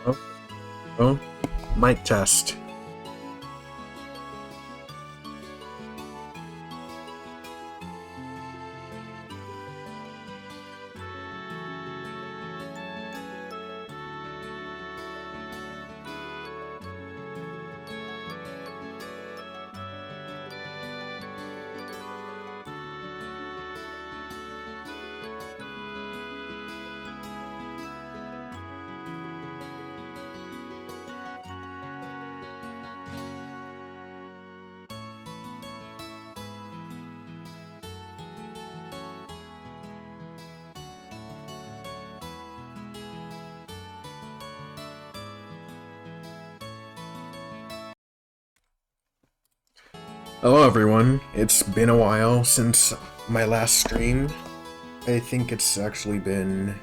Oh, oh, mic test. Hello everyone, it's been a while since my last stream. I think it's actually been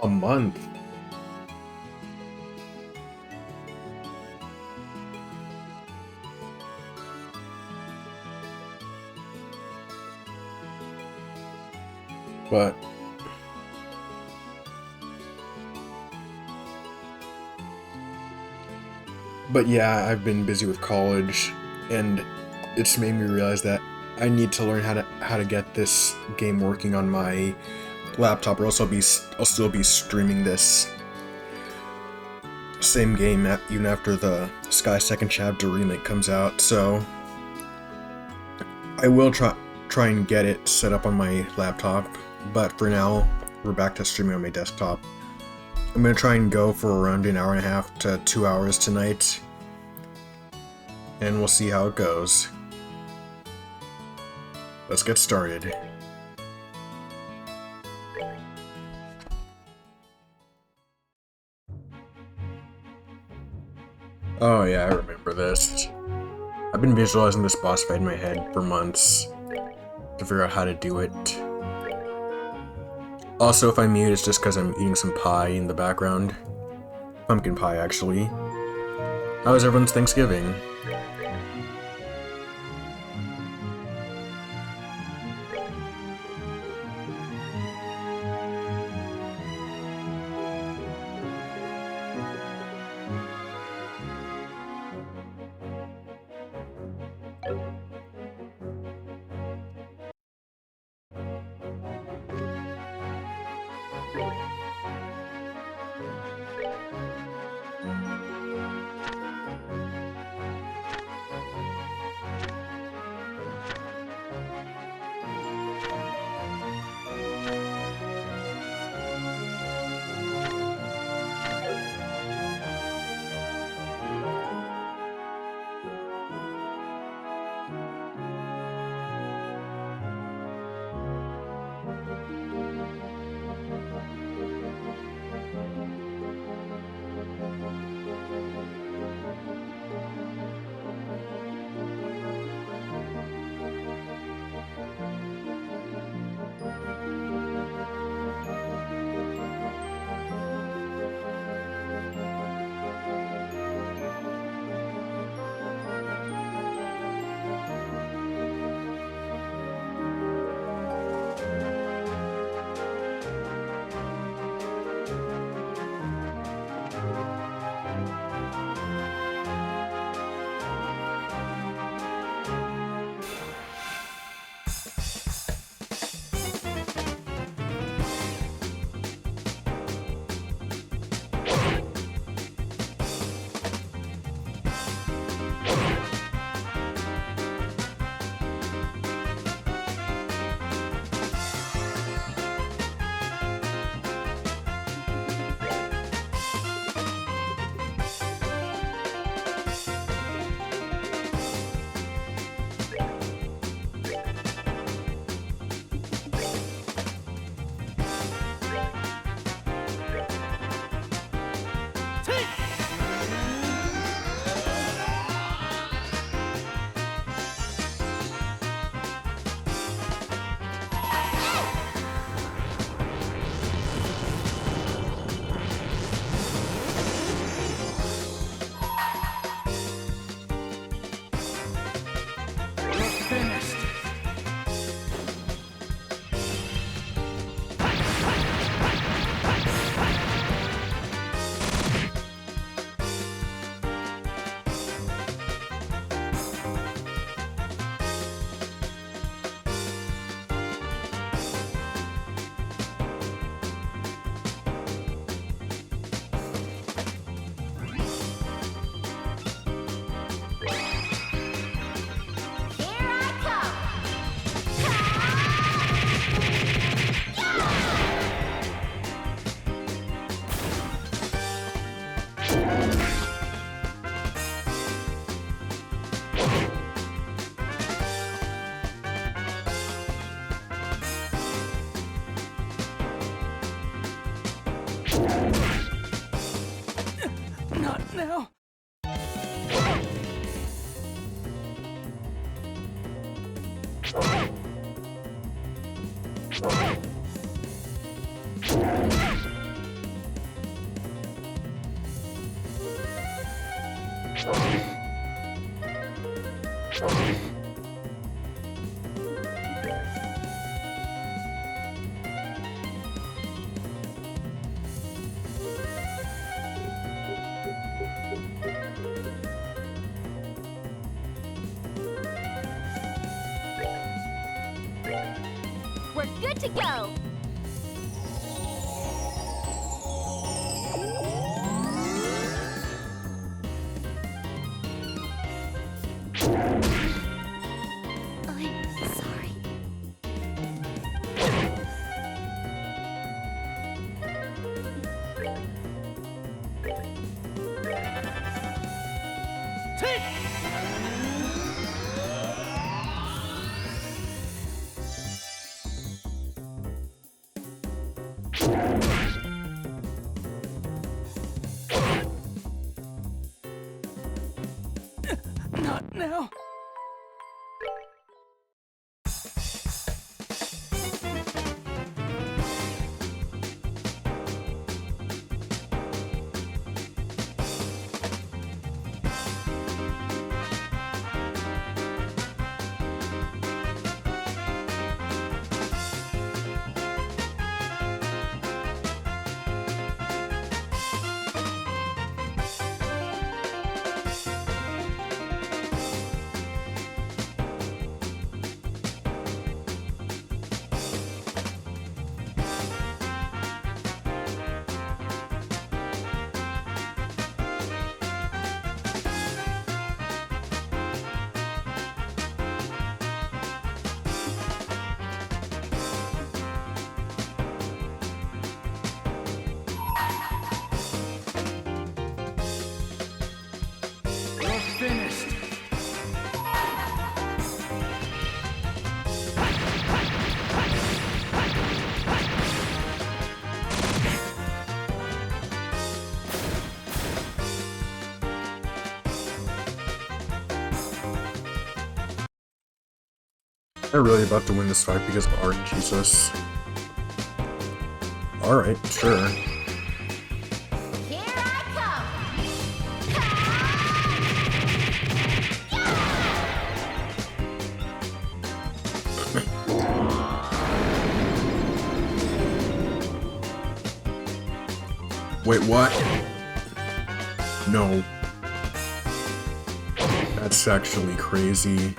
a month. But yeah, I've been busy with college, and it's made me realize that I need to learn how to get this game working on my laptop, or else I'll still be streaming this same game even after the Sky Second Chapter remake comes out. So I will try and get it set up on my laptop, but for now we're back to streaming on my desktop. I'm gonna try and go for around an hour and a half to 2 hours tonight, and we'll see how it goes. Let's get started. Oh yeah, I remember this. I've been visualizing this boss fight in my head for months to figure out how to do it. Also, if I mute, it's just because I'm eating some pie in the background. Pumpkin pie, actually. How was everyone's Thanksgiving? We're good to go! I'm sorry. Not now. Finished. I'm really about to win this fight because of Art Jesus. Alright, sure. Here I Wait, what? No. That's actually crazy.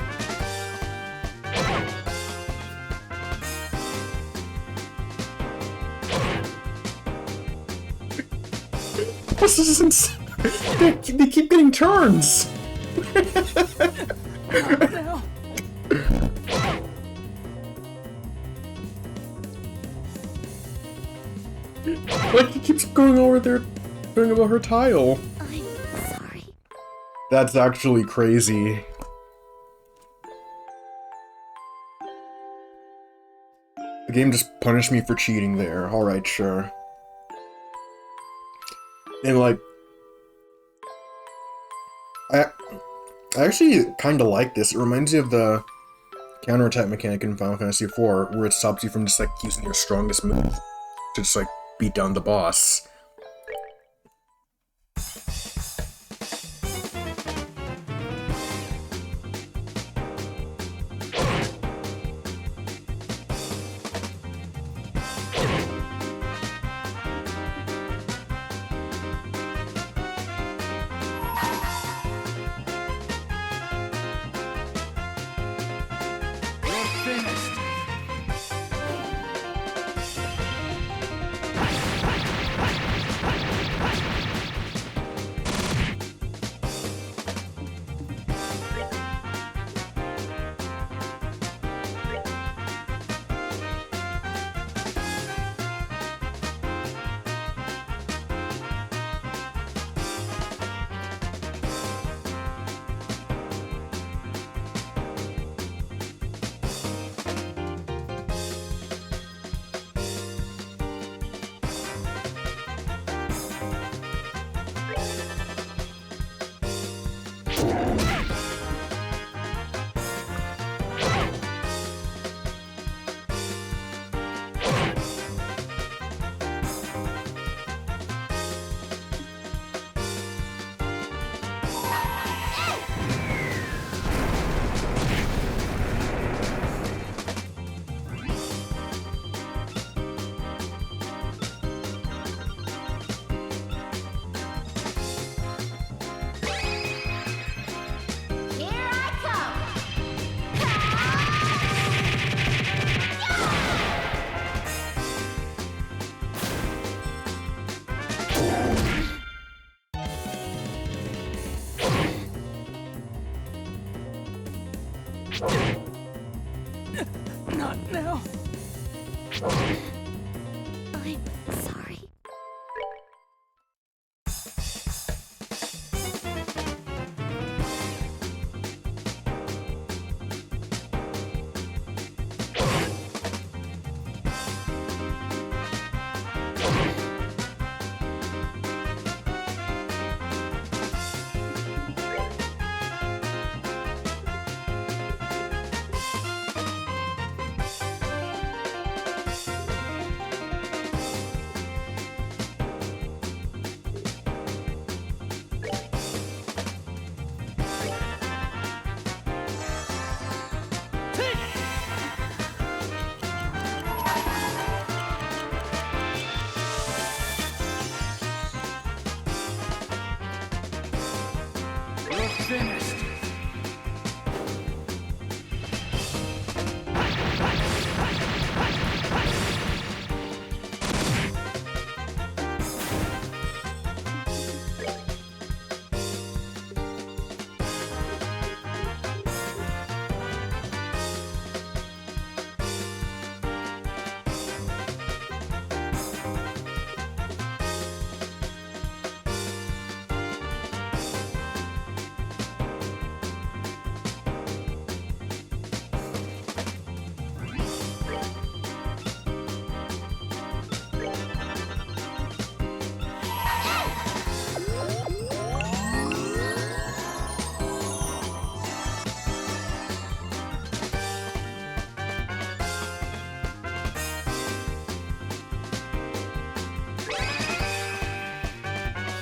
This is insane. They keep getting turns. Like, he keeps going over there, going about her tile. I'm sorry. That's actually crazy. The game just punished me for cheating there. Alright, sure. And, like, I actually kind of like this. It reminds me of the counterattack mechanic in Final Fantasy IV, where it stops you from just, like, using your strongest move to just, like, beat down the boss. Not now. I'm sorry. You're finished.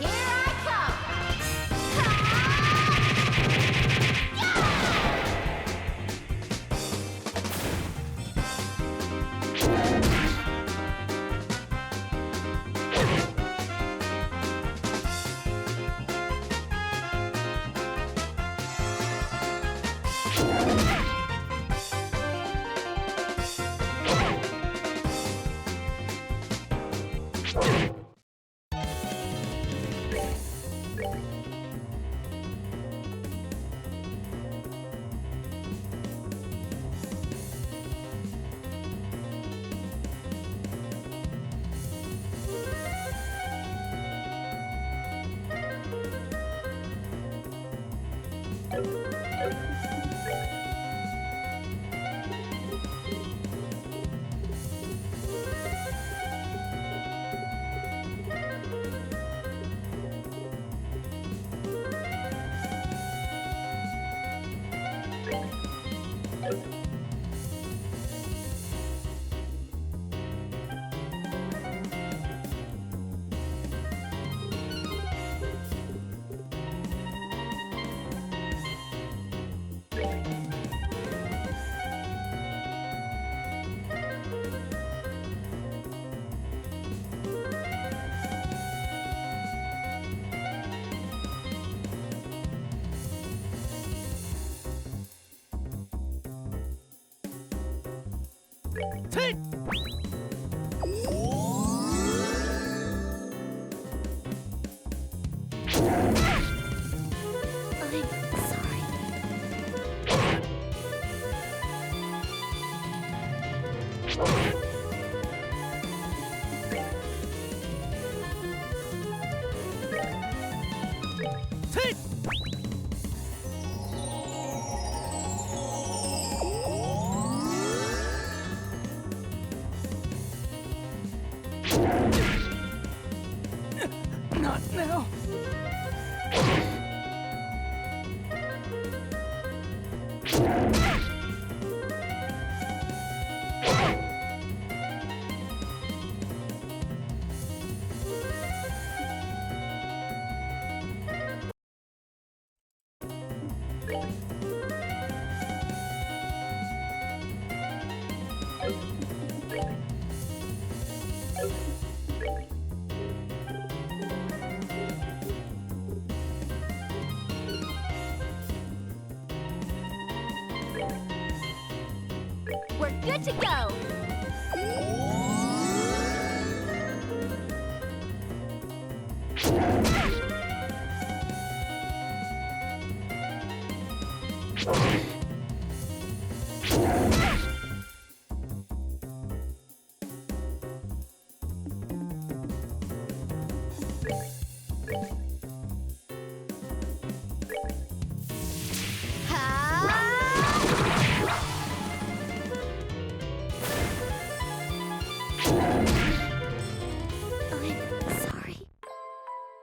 Here I come! Take. I'm sorry. Take. Not now. We're good to go!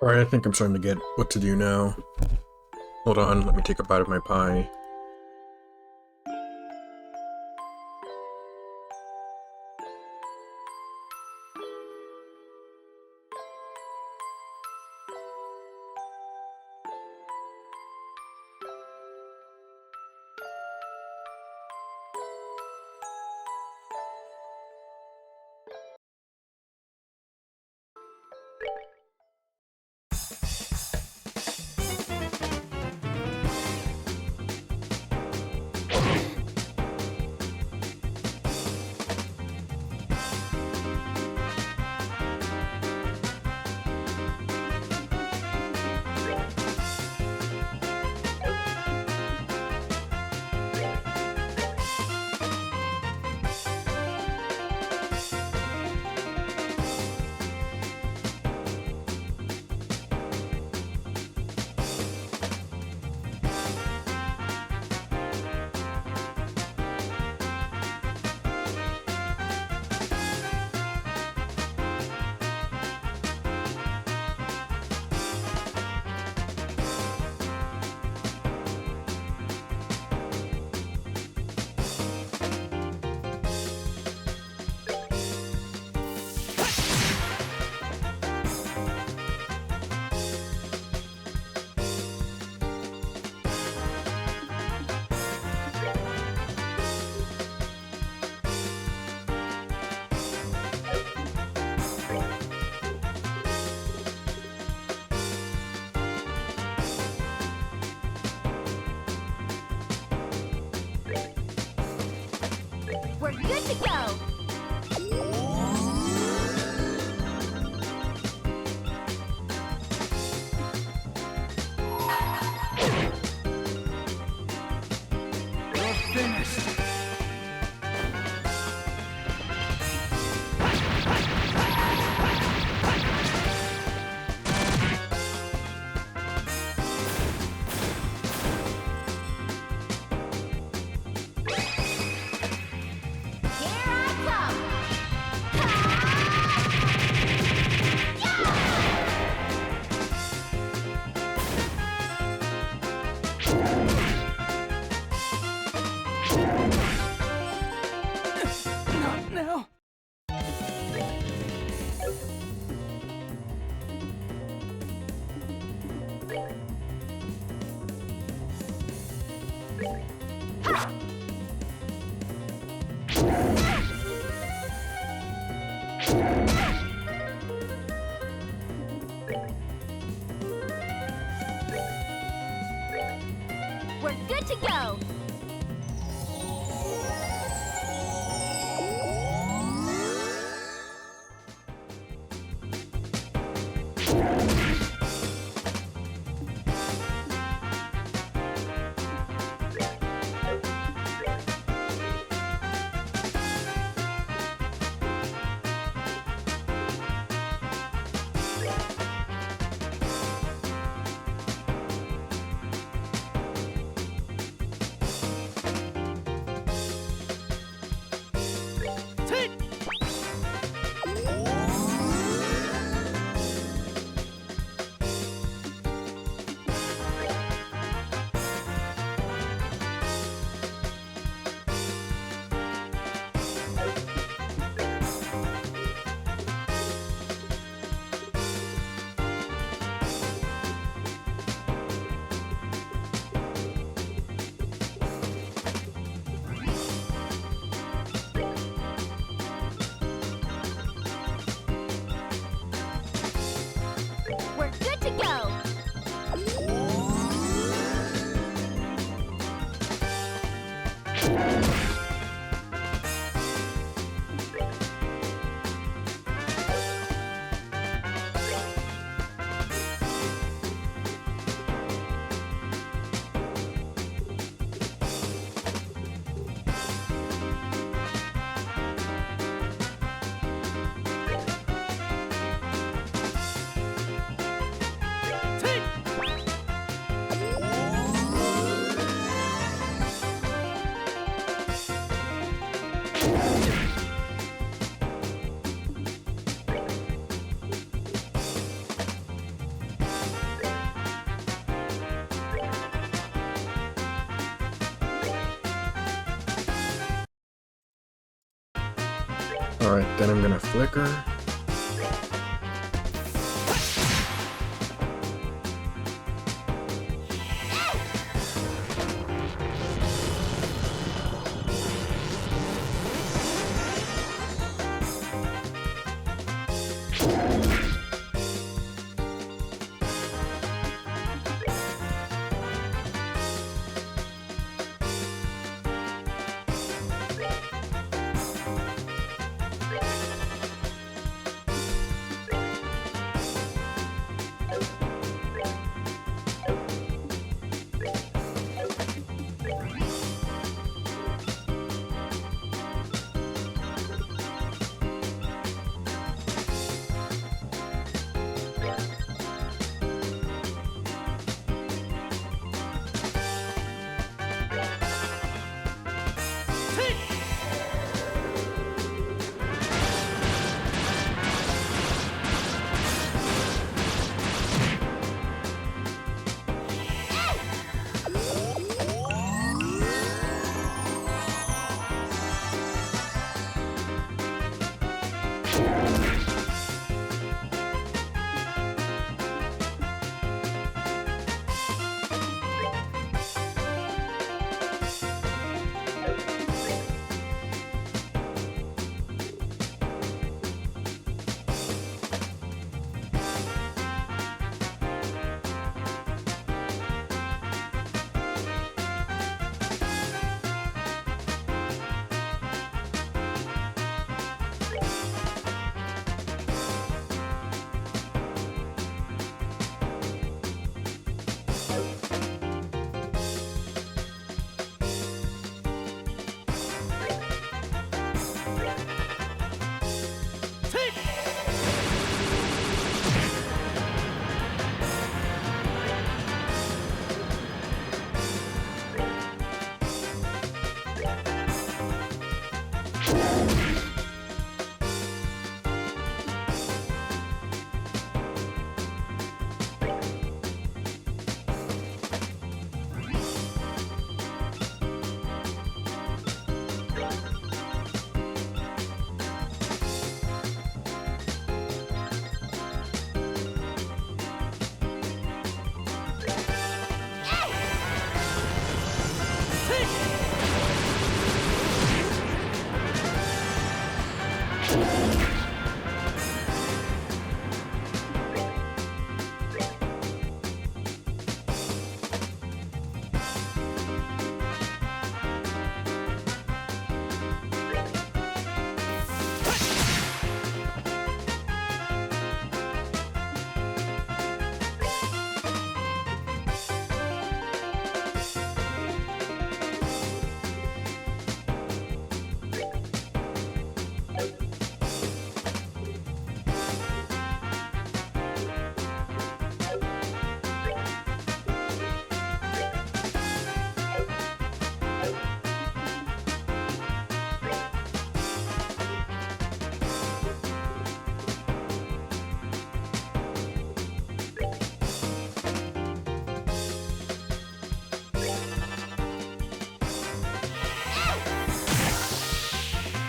Alright, I think I'm starting to get what to do now. Hold on, let me take a bite of my pie. We're good to go. You're finished. Here I come. Not now. We're good to go. Alright, then I'm gonna flicker.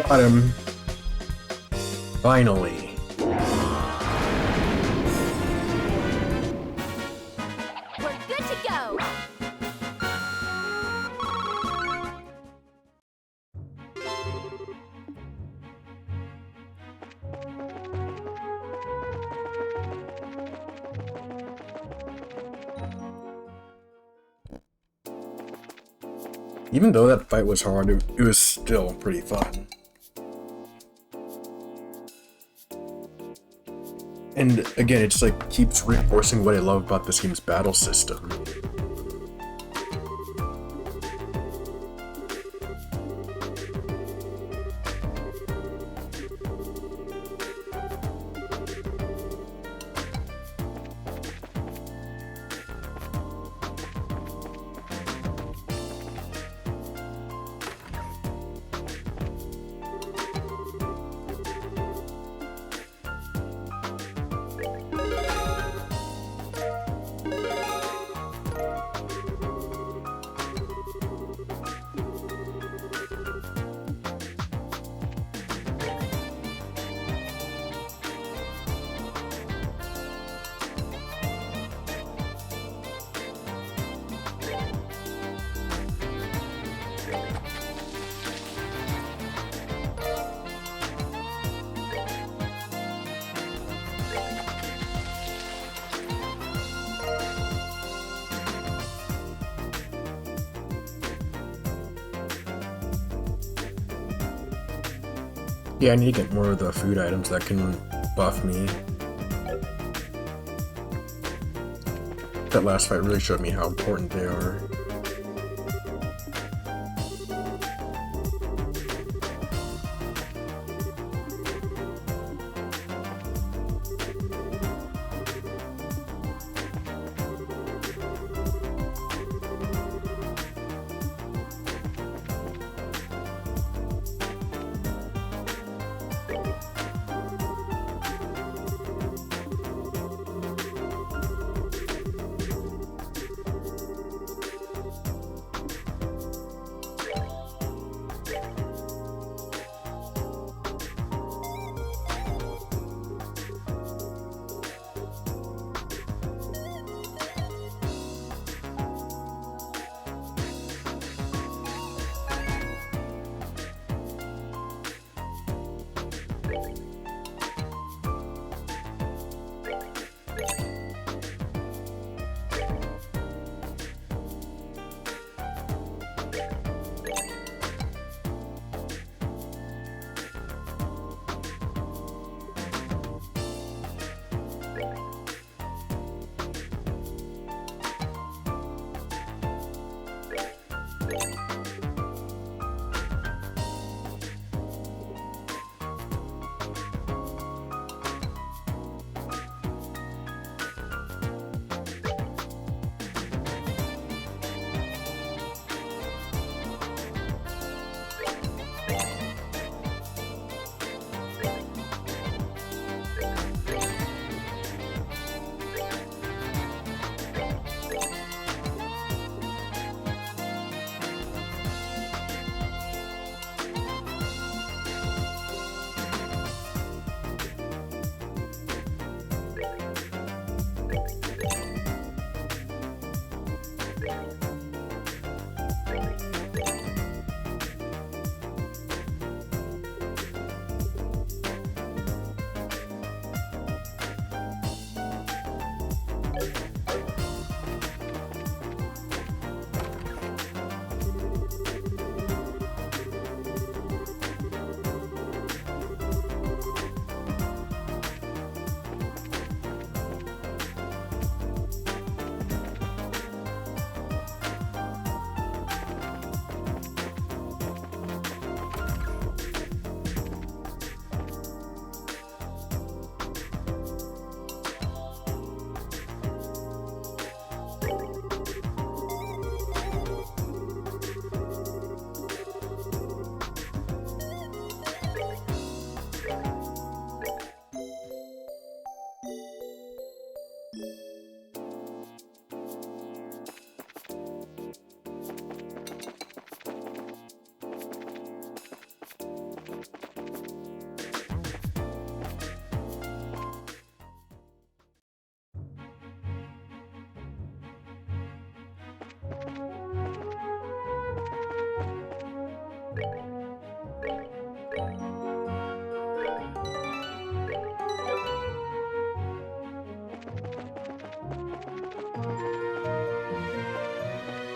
Got him. Finally. We're good to go. Even though that fight was hard, it was still pretty fun. And again, it just like keeps reinforcing what I love about this game's battle system. Yeah, I need to get more of the food items that can buff me. That last fight really showed me how important they are.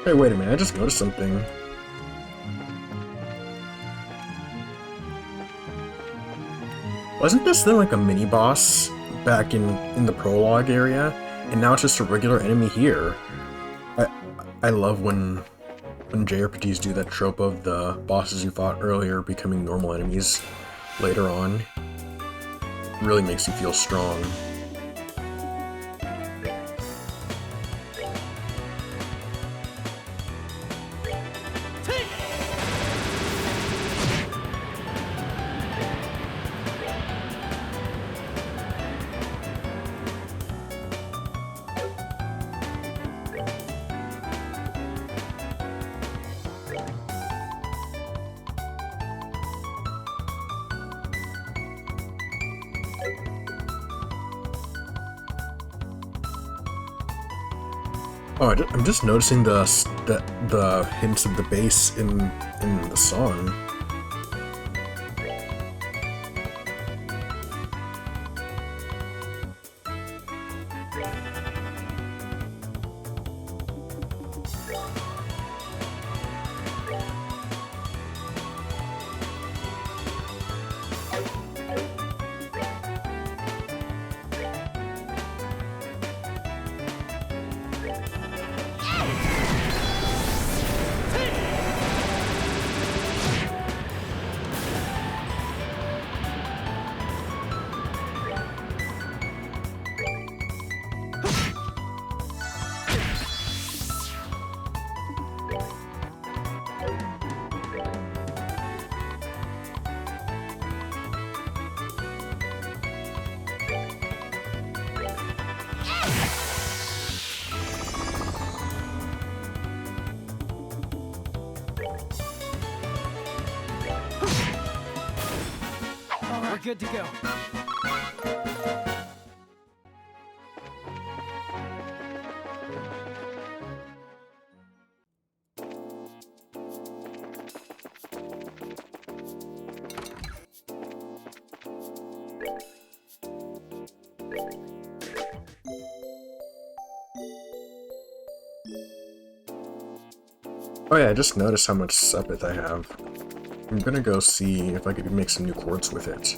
Hey, wait a minute, I just noticed something. Wasn't this thing like a mini-boss back in the prologue area? And now it's just a regular enemy here. I love when JRPGs do that trope of the bosses you fought earlier becoming normal enemies later on. It really makes you feel strong. Oh, I'm just noticing the hints of the bass in the song. We're good to go. Oh yeah, I just noticed how much Suppeth I have. I'm gonna go see if I could make some new quartz with it.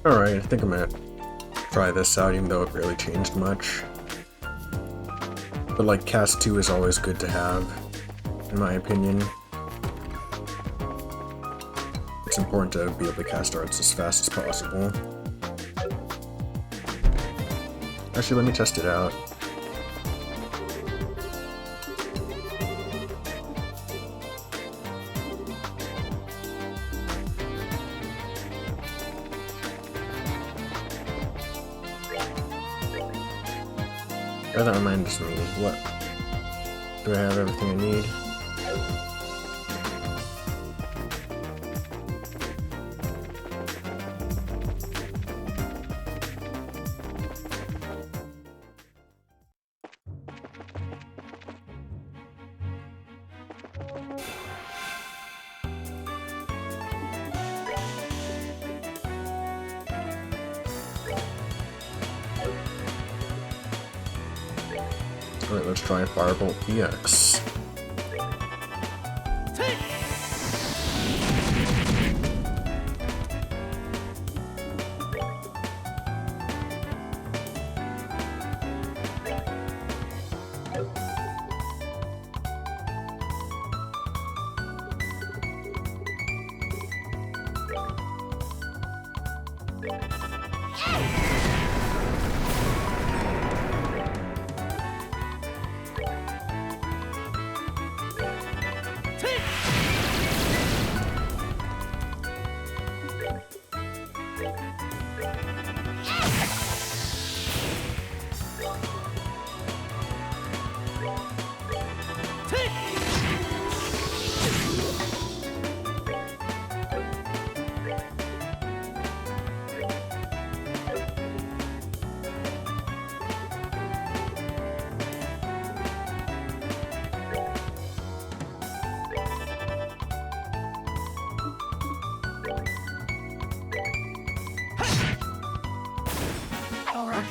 Alright, I think I'm gonna try this out, even though it barely changed much. But like, Cast 2 is always good to have, in my opinion. It's important to be able to cast arts as fast as possible. Actually, let me test it out. Oh, that reminds me, what? Do I have everything I need? Alright, let's try Firebolt EX.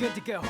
We're good to go.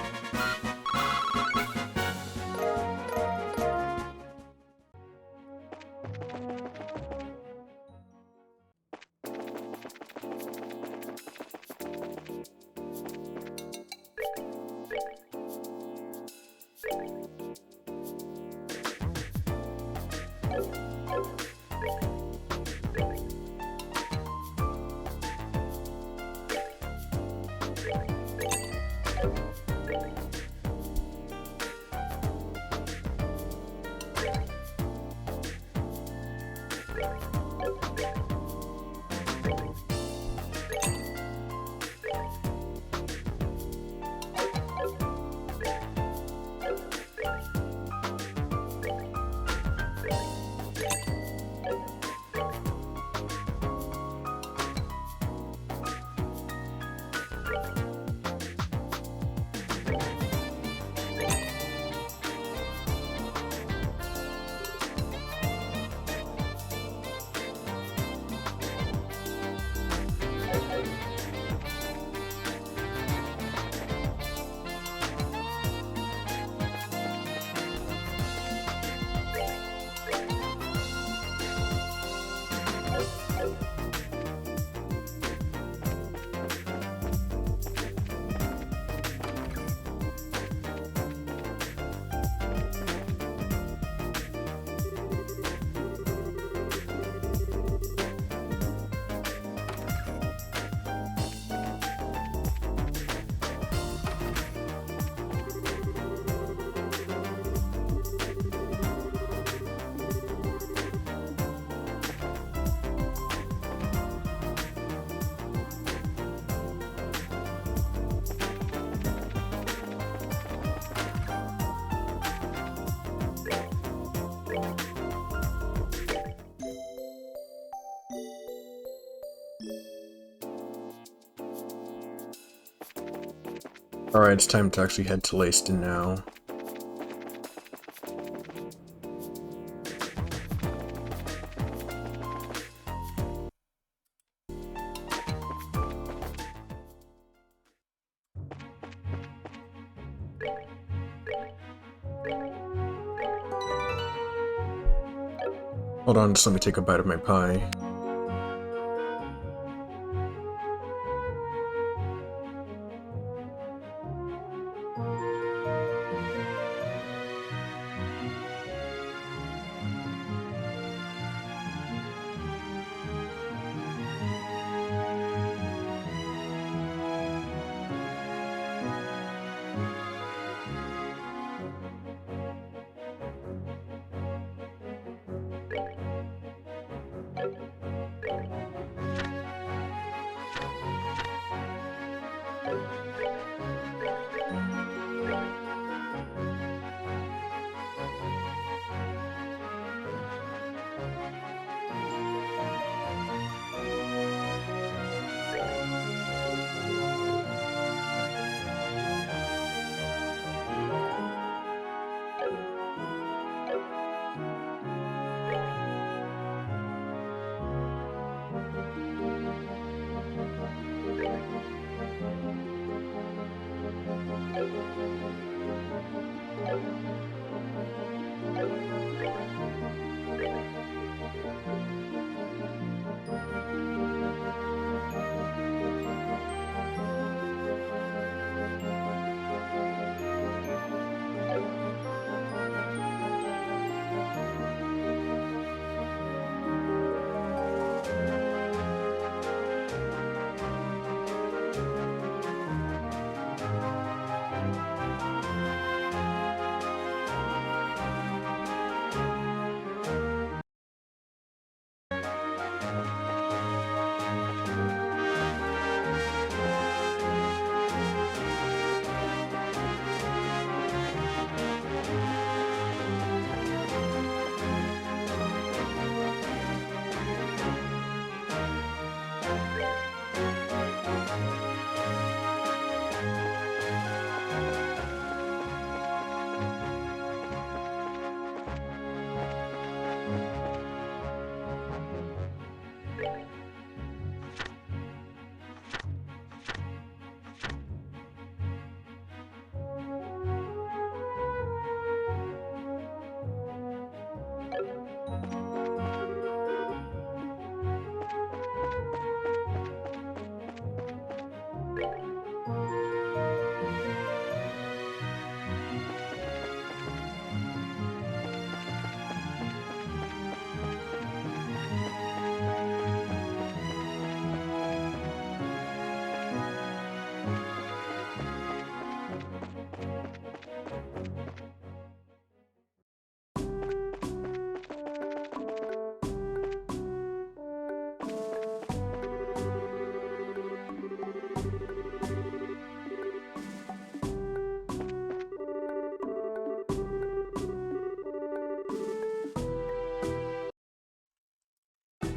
Alright, it's time to actually head to Leiston now. Hold on, just let me take a bite of my pie.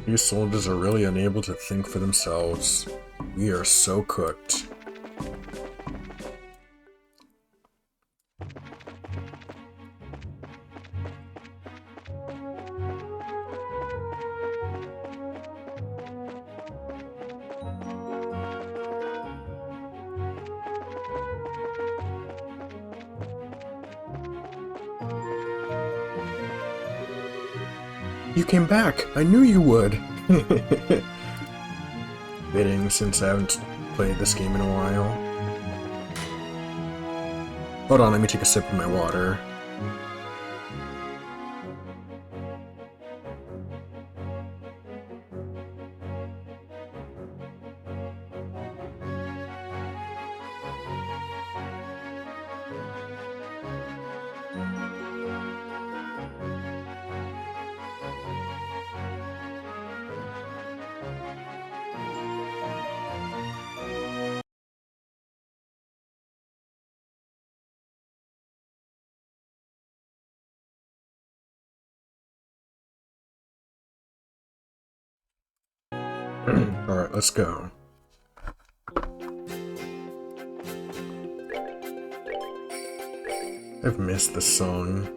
These soldiers are really unable to think for themselves. We are so cooked. You came back! I knew you would! Fitting, since I haven't played this game in a while. Hold on, let me take a sip of my water. Alright, let's go. I've missed this song.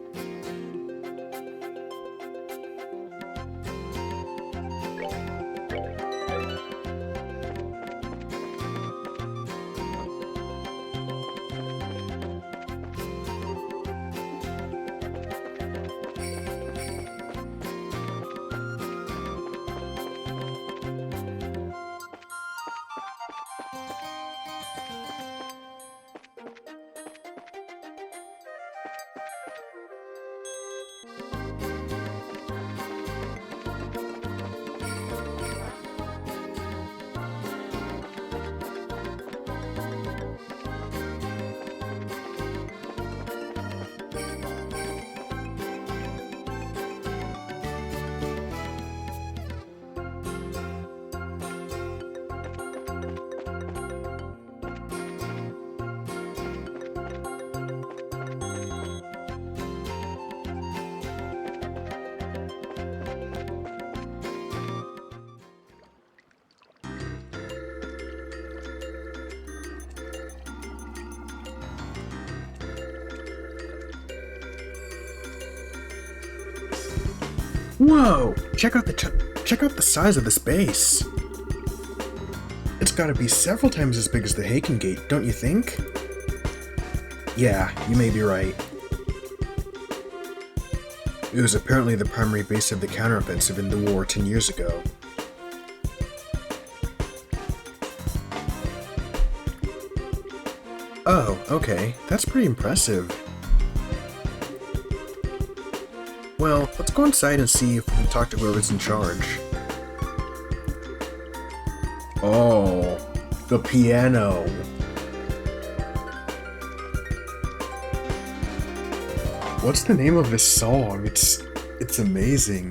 Whoa! Check out the size of this base. It's gotta be several times as big as the Haken Gate, don't you think? Yeah, you may be right. It was apparently the primary base of the counteroffensive in the war 10 years ago. Oh, okay. That's pretty impressive. Well, let's go inside and see if we can talk to whoever's in charge. Oh, the piano. What's the name of this song? It's amazing.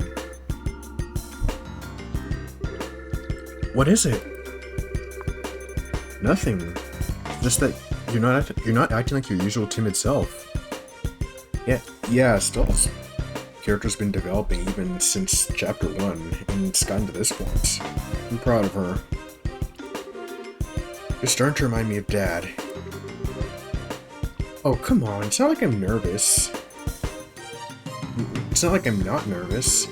What is it? Nothing. Just that you're not acting like your usual timid self. Yeah, still. Character's been developing even since chapter 1, and it's gotten to this point. I'm proud of her. You're starting to remind me of Dad. Oh, come on, it's not like I'm nervous. It's not like I'm not nervous.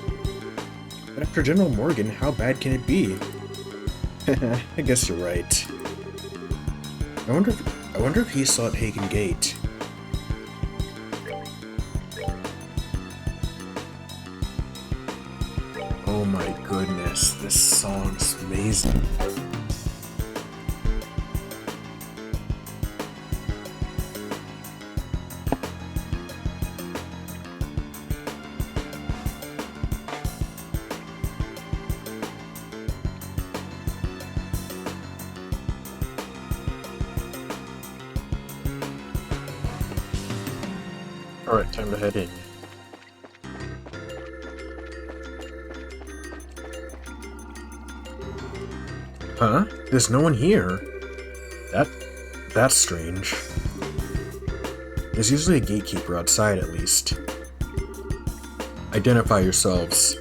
But after General Morgan, how bad can it be? I guess you're right. I wonder if he saw at Haken Gate. Oh my goodness, this song's amazing. Alright, time to head in. Huh? There's no one here. That's strange. There's usually a gatekeeper outside, at least. Identify yourselves.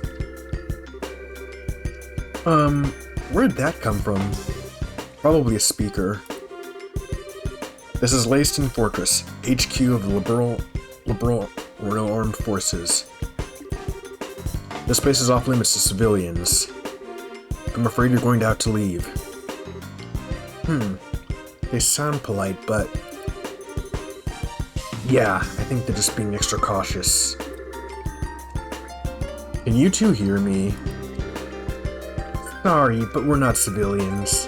Where'd that come from? Probably a speaker. This is Leiston Fortress, HQ of the Liberal Royal Armed Forces. This place is off limits to civilians. I'm afraid you're going to have to leave. They sound polite, but... yeah, I think they're just being extra cautious. Can you two hear me? Sorry, but we're not civilians.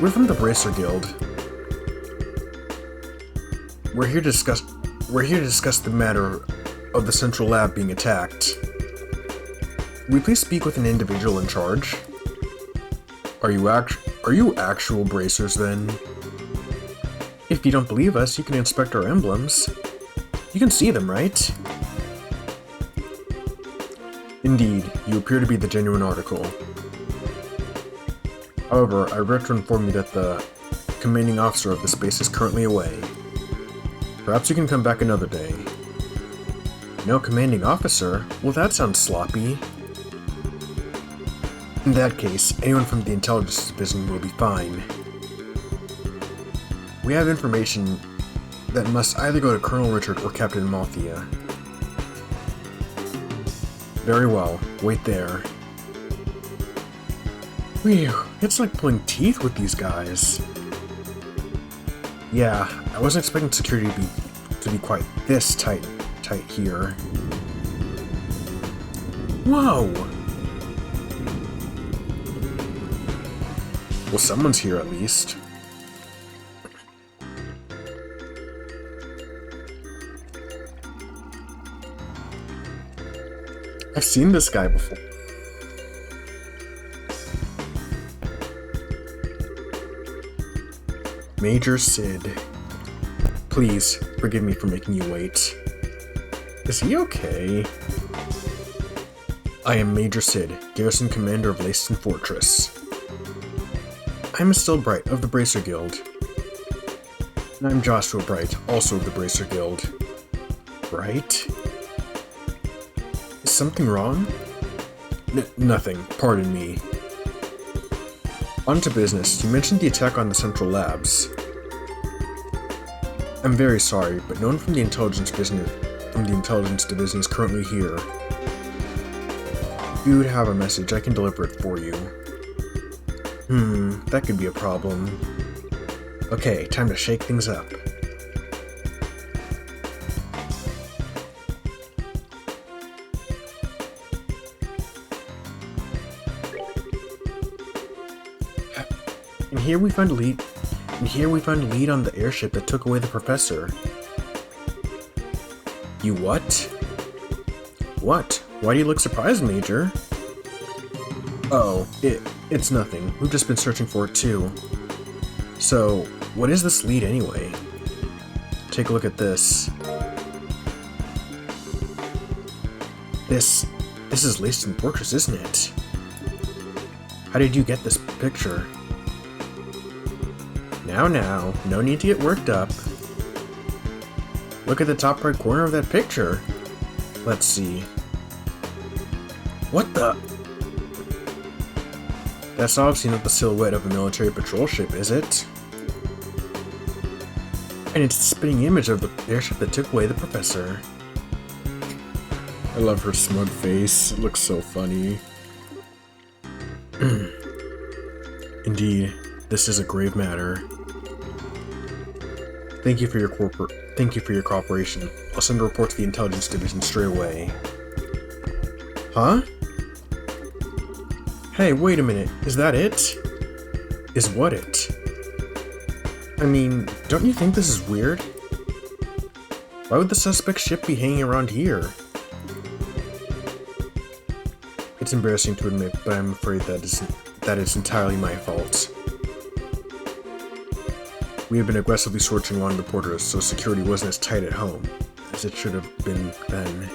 We're from the Bracer Guild. We're here to discuss the matter of the central lab being attacked. Will we please speak with an individual in charge? Are you actual bracers then? If you don't believe us, you can inspect our emblems. You can see them, right? Indeed, you appear to be the genuine article. However, I regret to inform you that the commanding officer of this base is currently away. Perhaps you can come back another day. No commanding officer? Well, that sounds sloppy. In that case, anyone from the intelligence division will be fine. We have information that must either go to Colonel Richard or Captain Malthea. Very well. Wait there. Phew, it's like pulling teeth with these guys. Yeah, I wasn't expecting security to be quite this tight here. Whoa! Well, someone's here at least. I've seen this guy before. Major Sid. Please, forgive me for making you wait. Is he okay? I am Major Sid, Garrison Commander of Leiston Fortress. I'm Estelle Bright of the Bracer Guild. And I'm Joshua Bright, also of the Bracer Guild. Bright? Is something wrong? Nothing, pardon me. On to business. You mentioned the attack on the Central Labs. I'm very sorry, but no one from the Intelligence Division is currently here. If you would have a message, I can deliver it for you. That could be a problem. Okay, time to shake things up. And here we find a lead on the airship that took away the professor. You what? What? Why do you look surprised, Major? Oh, it's nothing. We've just been searching for it too. So, what is this lead anyway? Take a look at this. This is Leiston Fortress, isn't it? How did you get this picture? Now, no need to get worked up. Look at the top right corner of that picture. Let's see. What the? That's obviously not the silhouette of a military patrol ship, is it? And it's the spinning image of the airship that took away the professor. I love her smug face. It looks so funny. Indeed, this is a grave matter. Thank you for your cooperation. I'll send a report to the Intelligence Division straight away. Huh? Hey, wait a minute. Is that it? Is what it? I mean, don't you think this is weird? Why would the suspect ship be hanging around here? It's embarrassing to admit, but I'm afraid that is entirely my fault. We have been aggressively searching along the borders, so security wasn't as tight at home as it should have been then.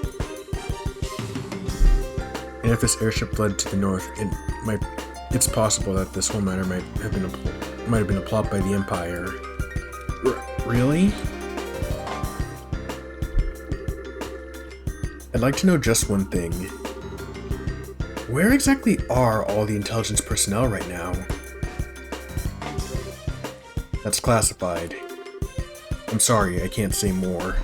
And if this airship fled to the north, it's possible that this whole matter might have been a plot by the Empire. Really? I'd like to know just one thing. Where exactly are all the intelligence personnel right now? That's classified. I'm sorry, I can't say more.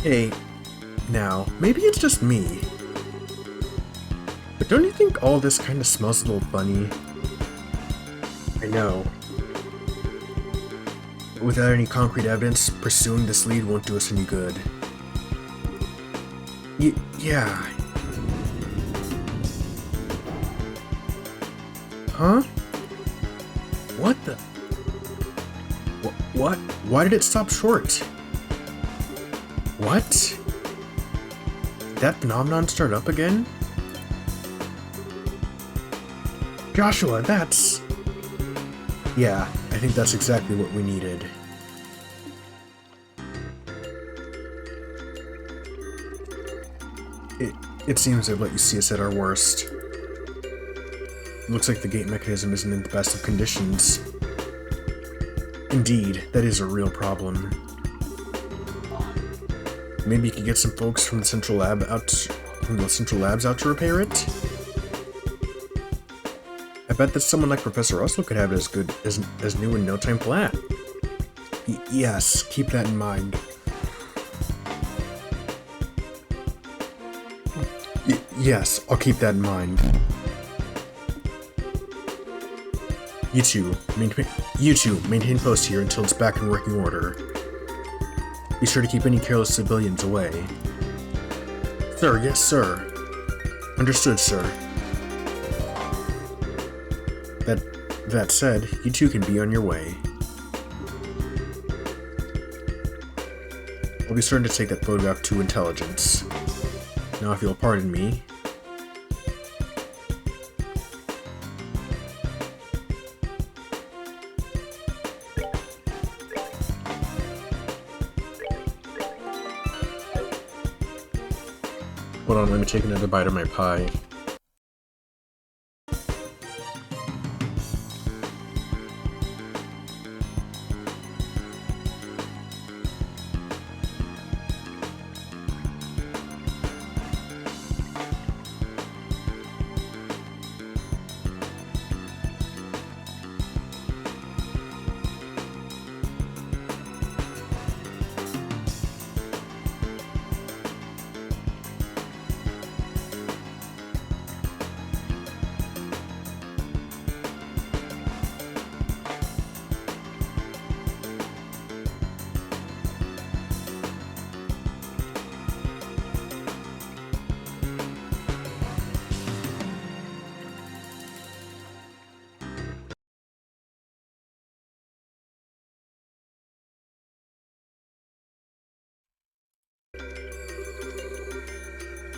Hey, now, maybe it's just me, but don't you think all this kind of smells a little funny? I know. Without any concrete evidence, pursuing this lead won't do us any good. Yeah. Huh? What the? What? Why did it stop short? What? Did that phenomenon start up again? Joshua, that's... Yeah, I think that's exactly what we needed. It seems they've let you see us at our worst. Looks like the gate mechanism isn't in the best of conditions. Indeed, that is a real problem. Maybe you could get some folks from the central labs out to repair it? I bet that someone like Professor Russell could have it as good as new in no time flat. Yes, keep that in mind. Yes, I'll keep that in mind. You two, maintain post here until it's back in working order. Be sure to keep any careless civilians away. Sir, yes, sir. Understood, sir. That said, you two can be on your way. I'll be certain to take that photograph to intelligence. Now, if you'll pardon me. Hold on, let me take another bite of my pie.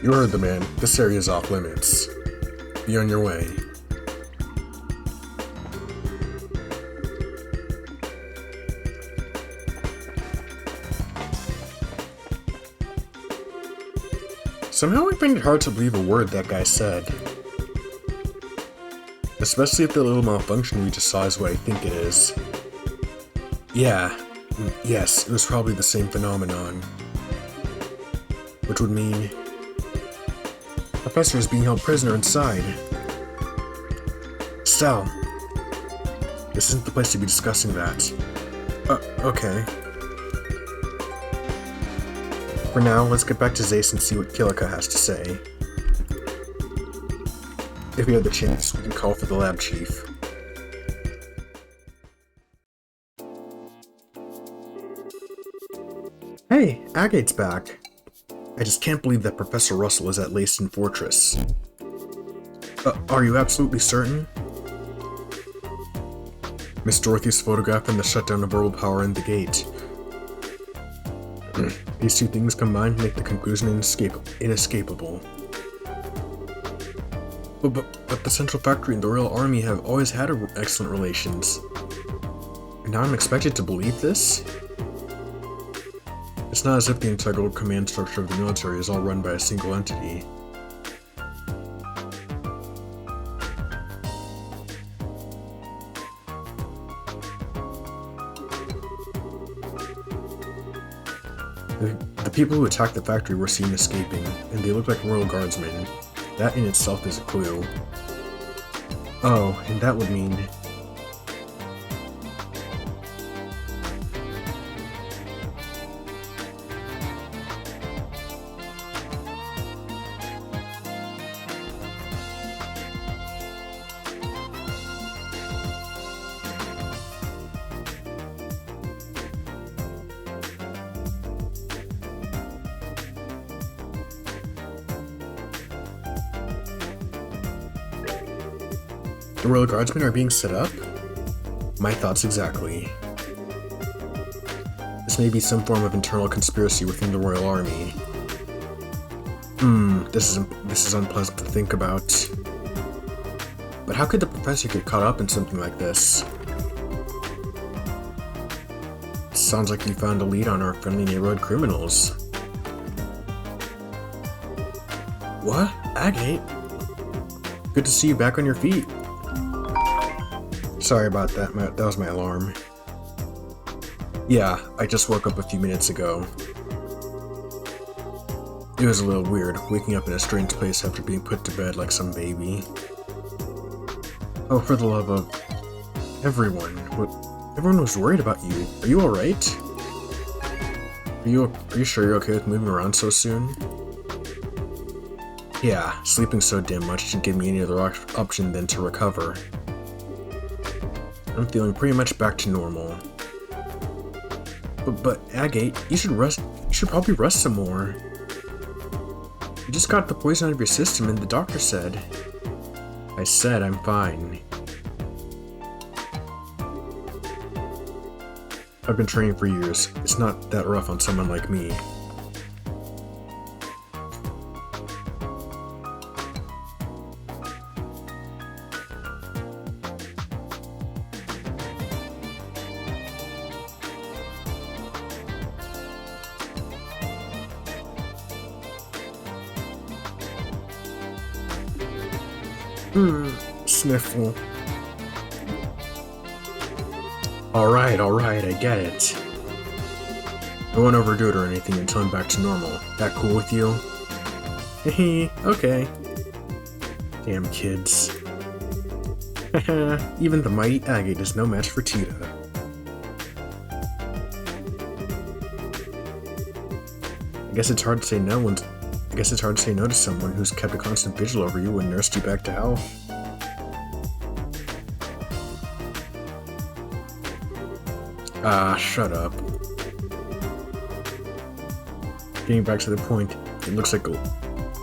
You heard the man. This area is off limits. Be on your way. Somehow I find it hard to believe a word that guy said. Especially if the little malfunction we just saw is what I think it is. Yes, it was probably the same phenomenon. Which would mean... Professor is being held prisoner inside. Stell. This isn't the place to be discussing that. Okay. For now, let's get back to Zace and see what Kilika has to say. If we have the chance, we can call for the lab chief. Hey, Agate's back. I just can't believe that Professor Russell is at Leiston Fortress. Are you absolutely certain? Miss Dorothy's photograph and the shutdown of world power in the gate. These two things combined make the conclusion inescapable. But the Central Factory and the Royal Army have always had excellent relations. And now I'm expected to believe this? It's not as if the integral command structure of the military is all run by a single entity. The people who attacked the factory were seen escaping, and they look like Royal Guardsmen. That in itself is a clue. Oh, and that would mean... The Royal Guardsmen are being set up? My thoughts exactly. This may be some form of internal conspiracy within the Royal Army. This is unpleasant to think about. But how could the professor get caught up in something like this? Sounds like you found a lead on our friendly neighborhood criminals. What? Agate? Good to see you back on your feet. Sorry about that, that was my alarm. Yeah, I just woke up a few minutes ago. It was a little weird, waking up in a strange place after being put to bed like some baby. Oh, for the love of everyone. Everyone was worried about you. Are you alright? Are you sure you're okay with moving around so soon? Yeah, sleeping so damn much didn't give me any other option than to recover. I'm feeling pretty much back to normal. But Agate, you should rest. You should probably rest some more. You just got the poison out of your system, and the doctor said. I said I'm fine. I've been training for years. It's not that rough on someone like me. Sniffle. Alright, I get it. I won't overdo it or anything until I'm back to normal. That cool with you? Hehe, okay. Damn kids. Even the mighty Agate is no match for Tita. I guess it's hard to say no to someone who's kept a constant vigil over you and nursed you back to health. Shut up. Getting back to the point, it looks like a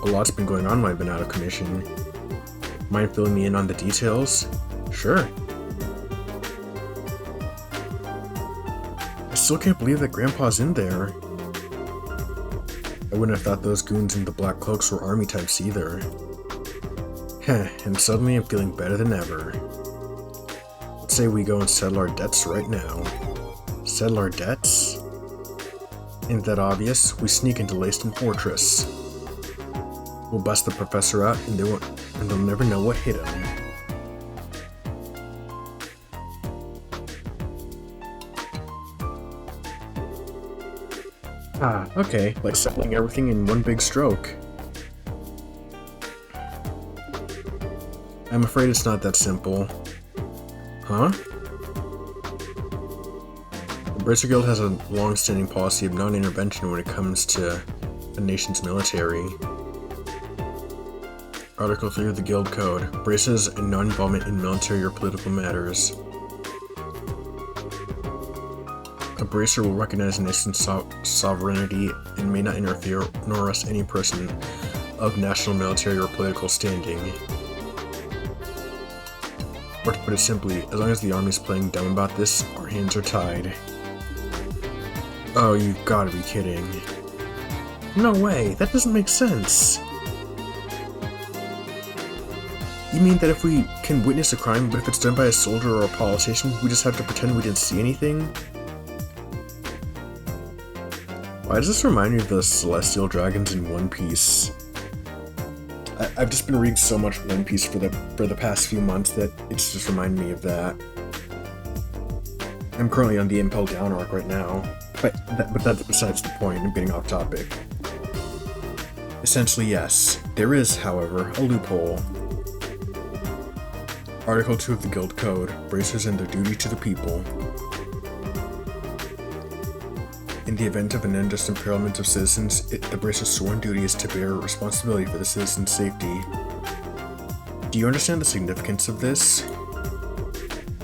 lot's been going on while I've been out of commission. Mind filling me in on the details? Sure. I still can't believe that Grandpa's in there. I wouldn't have thought those goons in the black cloaks were army types either. Heh, and suddenly I'm feeling better than ever. Let's say we go and settle our debts right now. Settle our debts? Ain't that obvious? We sneak into Leiston Fortress. We'll bust the professor out and they'll never know what hit him. Ah, okay, like settling everything in one big stroke. I'm afraid it's not that simple. Huh? The Bracer Guild has a long-standing policy of non-intervention when it comes to a nation's military. Article 3 of the Guild Code, braces and non-involvement in military or political matters. A bracer will recognize a nation's sovereignty and may not interfere nor arrest any person of national, military, or political standing. Or to put it simply, as long as the army's playing dumb about this, our hands are tied. Oh, you've gotta be kidding. No way, that doesn't make sense. You mean that if we can witness a crime, but if it's done by a soldier or a politician, we just have to pretend we didn't see anything? Why does this remind me of the Celestial Dragons in One Piece? I've just been reading so much One Piece for the past few months that it's just reminded me of that. I'm currently on the Impel Down arc right now, but that's besides the point. I'm getting off topic. Essentially, yes. There is, however, a loophole. Article 2 of the Guild Code, bracers and their duty to the people. In the event of an unjust imperilement of citizens, the bracer's sworn duty is to bear responsibility for the citizens' safety. Do you understand the significance of this?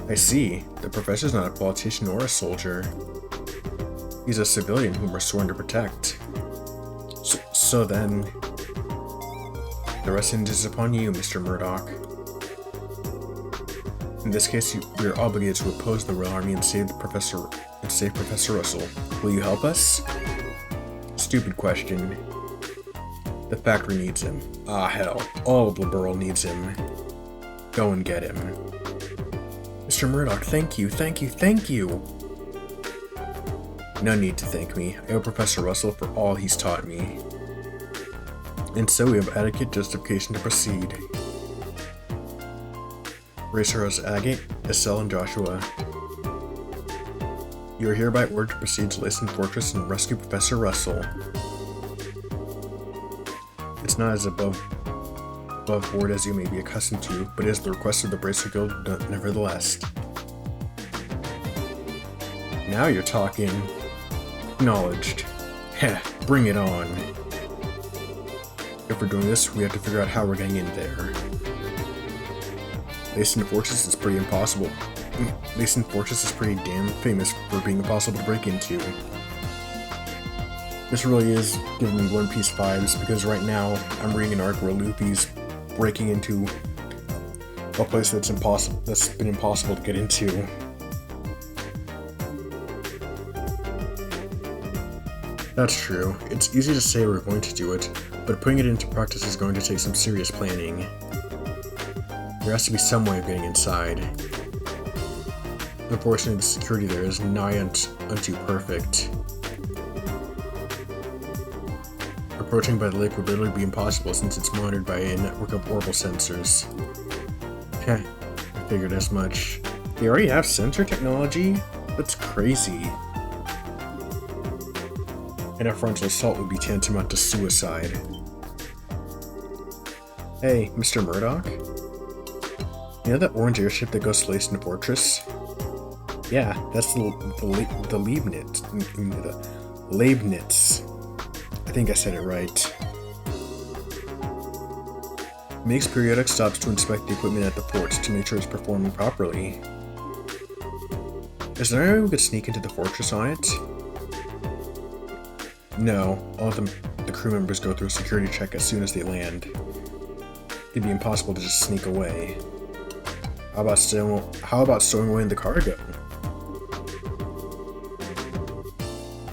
I see. The professor's not a politician or a soldier. He's a civilian whom we're sworn to protect. So then, the rest hinges upon you, Mr. Murdoch. In this case, we are obligated to oppose the Royal Army and save Professor Russell. Will you help us? Stupid question. The factory needs him. Ah, hell. All of the borough needs him. Go and get him. Mr. Murdoch, thank you. No need to thank me. I owe Professor Russell for all he's taught me. And so we have adequate justification to proceed. Bracer as Agate, Estelle, and Joshua. You are hereby ordered to proceed to Leiston Fortress and rescue Professor Russell. It's not as above board as you may be accustomed to, but it is the request of the Bracer Guild nevertheless. Now you're talking. Acknowledged. Heh, bring it on. If we're doing this, we have to figure out how we're getting in there. Leiston Fortress is pretty impossible. Leiston Fortress is pretty damn famous for being impossible to break into. This really is giving me One Piece vibes, because right now I'm reading an arc where Luffy's breaking into a place that's been impossible to get into. That's true. It's easy to say we're going to do it, but putting it into practice is going to take some serious planning. There has to be some way of getting inside. Unfortunately, the security there is nigh unto perfect. Approaching by the lake would literally be impossible since it's monitored by a network of orbital sensors. Heh, I figured as much. They already have sensor technology? That's crazy. And a frontal assault would be tantamount to suicide. Hey, Mr. Murdoch? You know that orange airship that goes to Leiston Fortress? Yeah, that's the Leibniz. I think I said it right. It makes periodic stops to inspect the equipment at the fort to make sure it's performing properly. Is there any way we could sneak into the fortress on it? No, all of the crew members go through a security check as soon as they land. It'd be impossible to just sneak away. How about stowing away in the cargo?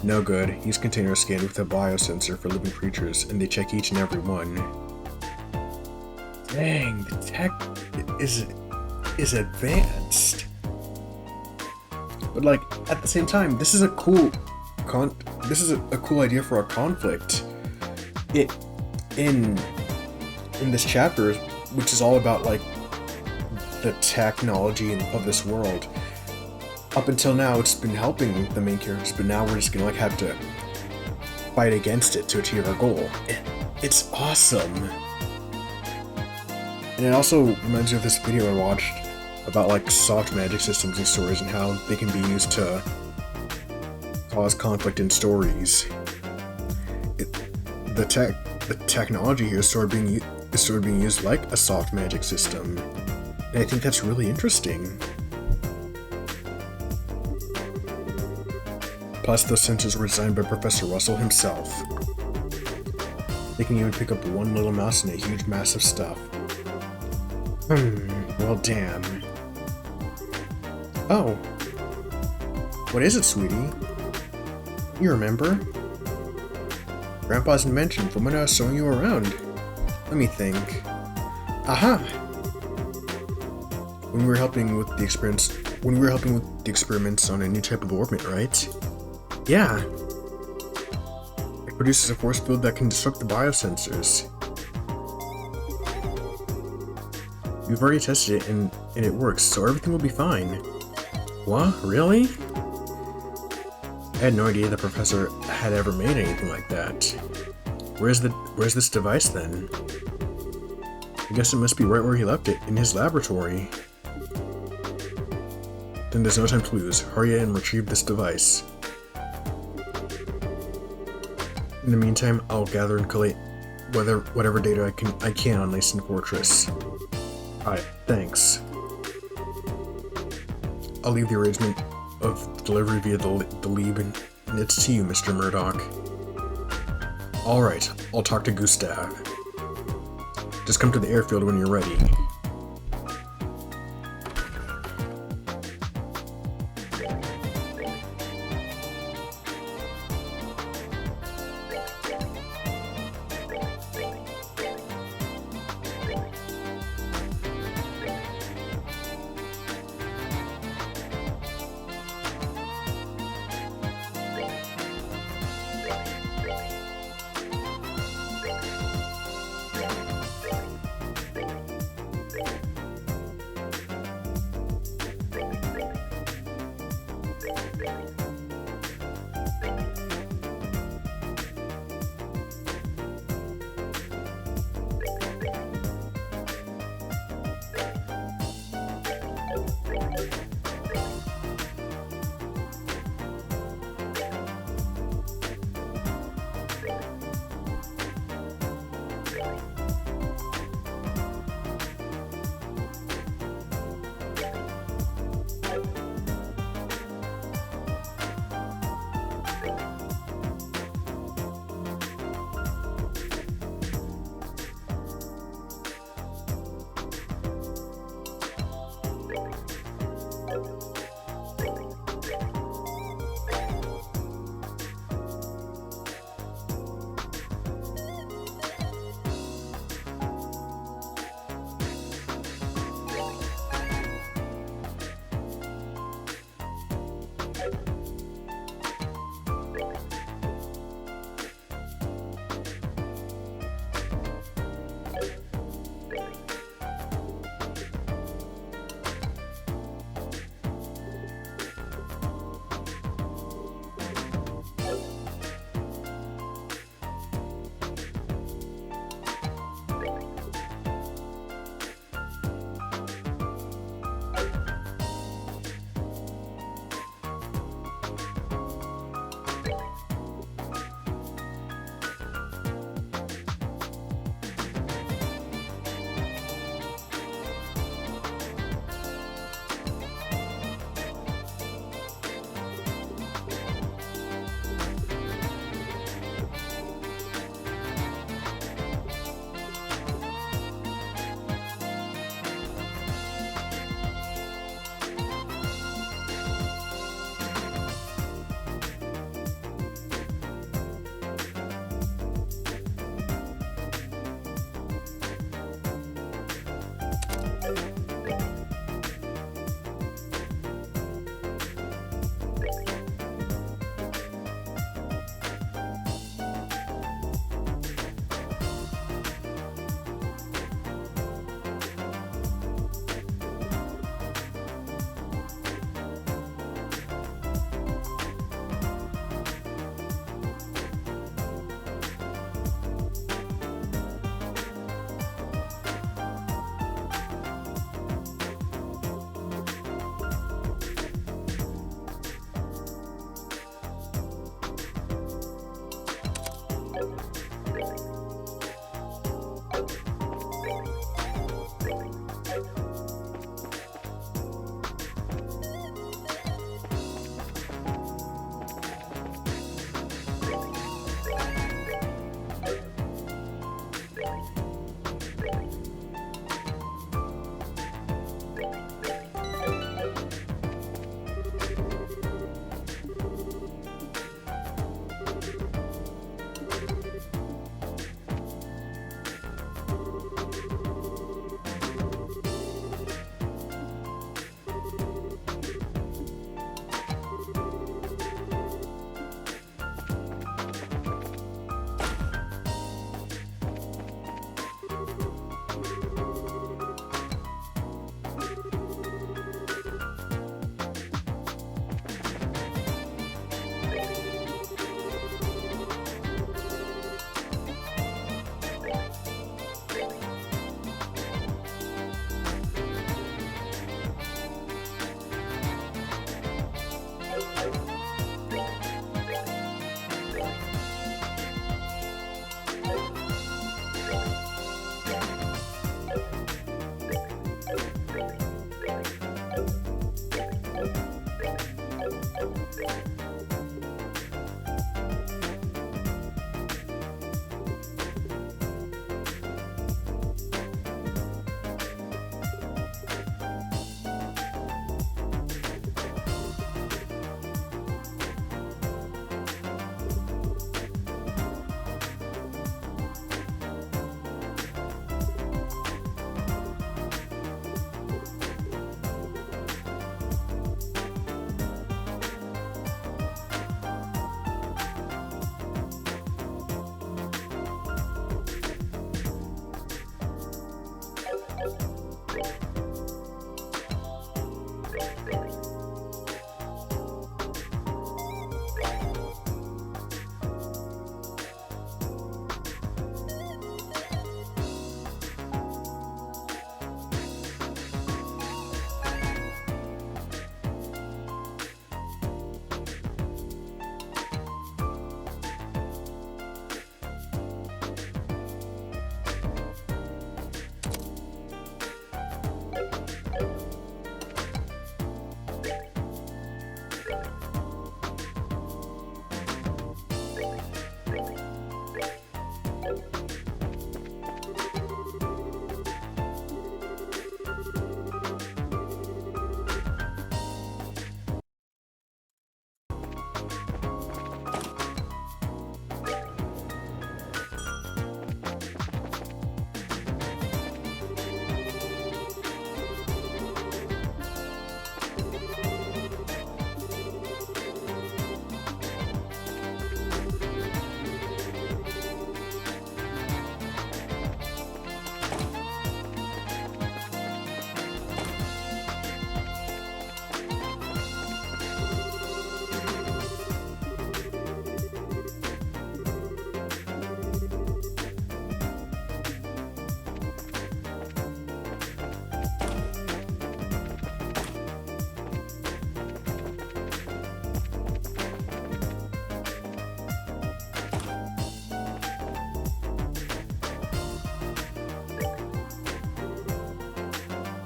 No good. These containers are scanned with a biosensor for living creatures, and they check each and every one. Dang, the tech is advanced. But like, at the same time, this is a cool idea for a conflict. In this chapter, which is all about like the technology of this world. Up until now, it's been helping the main characters, but now we're just gonna like have to fight against it to achieve our goal. It's awesome. And it also reminds me of this video I watched about like soft magic systems and stories and how they can be used to cause conflict in stories. The technology here is sort of being used like a soft magic system, and I think that's really interesting. Plus, those sensors were designed by Professor Russell himself. They can even pick up one little mouse in a huge mass of stuff. Well damn. Oh. What is it, sweetie? You remember? Grandpa's invention from when I was showing you around. Let me think. Aha! When we were helping with the experiments on a new type of orbit, right? Yeah. It produces a force field that can disrupt the biosensors. We've already tested it and it works, so everything will be fine. What? Really? I had no idea the professor had ever made anything like that. Where's this device then? I guess it must be right where he left it, in his laboratory. Then there's no time to lose. Hurry and retrieve this device. In the meantime, I'll gather and collate whatever data I can on Leiston Fortress. Alright, thanks. I'll leave the arrangement of delivery via the lead, and it's to you, Mr. Murdoch. Alright, I'll talk to Gustav. Just come to the airfield when you're ready.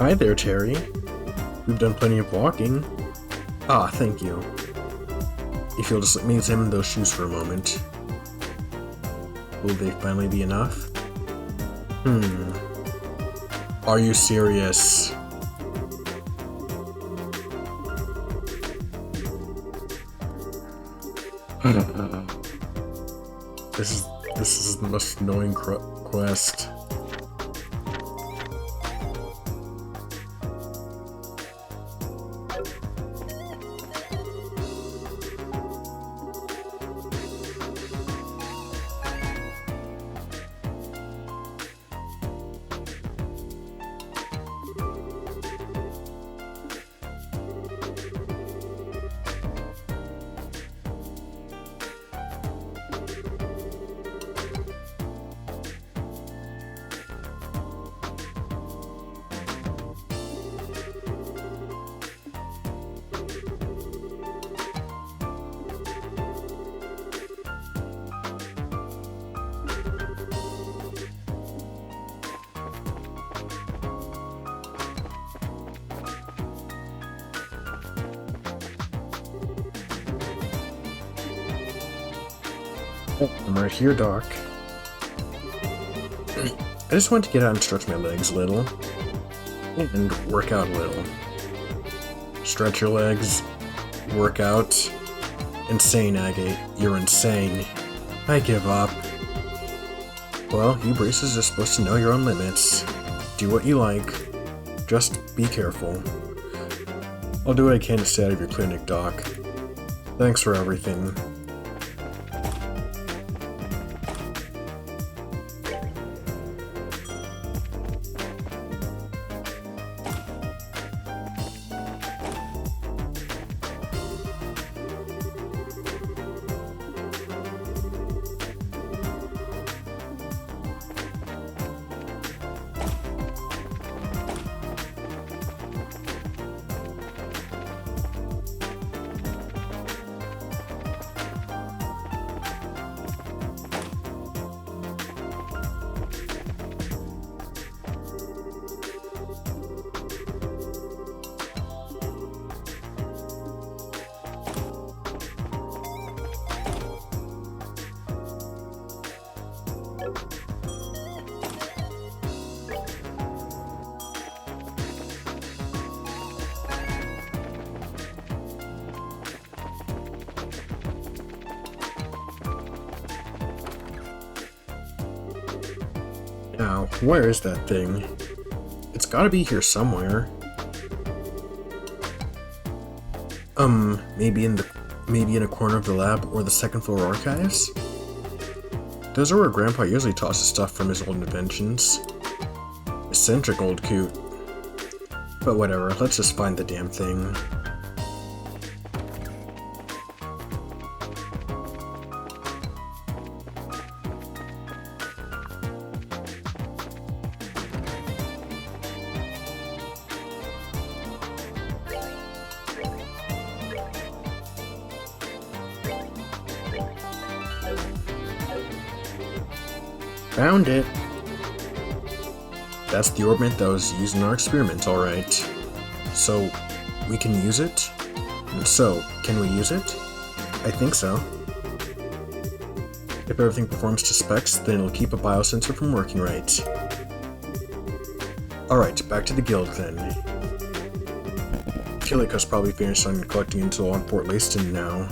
Hi there, Terry. We've done plenty of walking. Ah, thank you. If you'll just let me examine those shoes for a moment. Will they finally be enough? Are you serious? This is the most annoying quest. I'm right here, Doc. I just want to get out and stretch my legs a little. And work out a little. Stretch your legs. Work out. Insane, Agate. You're insane. I give up. Well, you braces are supposed to know your own limits. Do what you like. Just be careful. I'll do what I can to stay out of your clinic, Doc. Thanks for everything. Now, where is that thing? It's gotta be here somewhere. Maybe in a corner of the lab or the second floor archives? Those are where Grandpa usually tosses stuff from his old inventions. Eccentric old coot. But whatever, let's just find the damn thing. Found it! That's the orbment that was used in our experiment, alright. So, we can use it? So, can we use it? I think so. If everything performs to specs, then it'll keep a biosensor from working right. Alright, back to the guild then. Killica's probably finished on collecting intel on Fort Leiston now.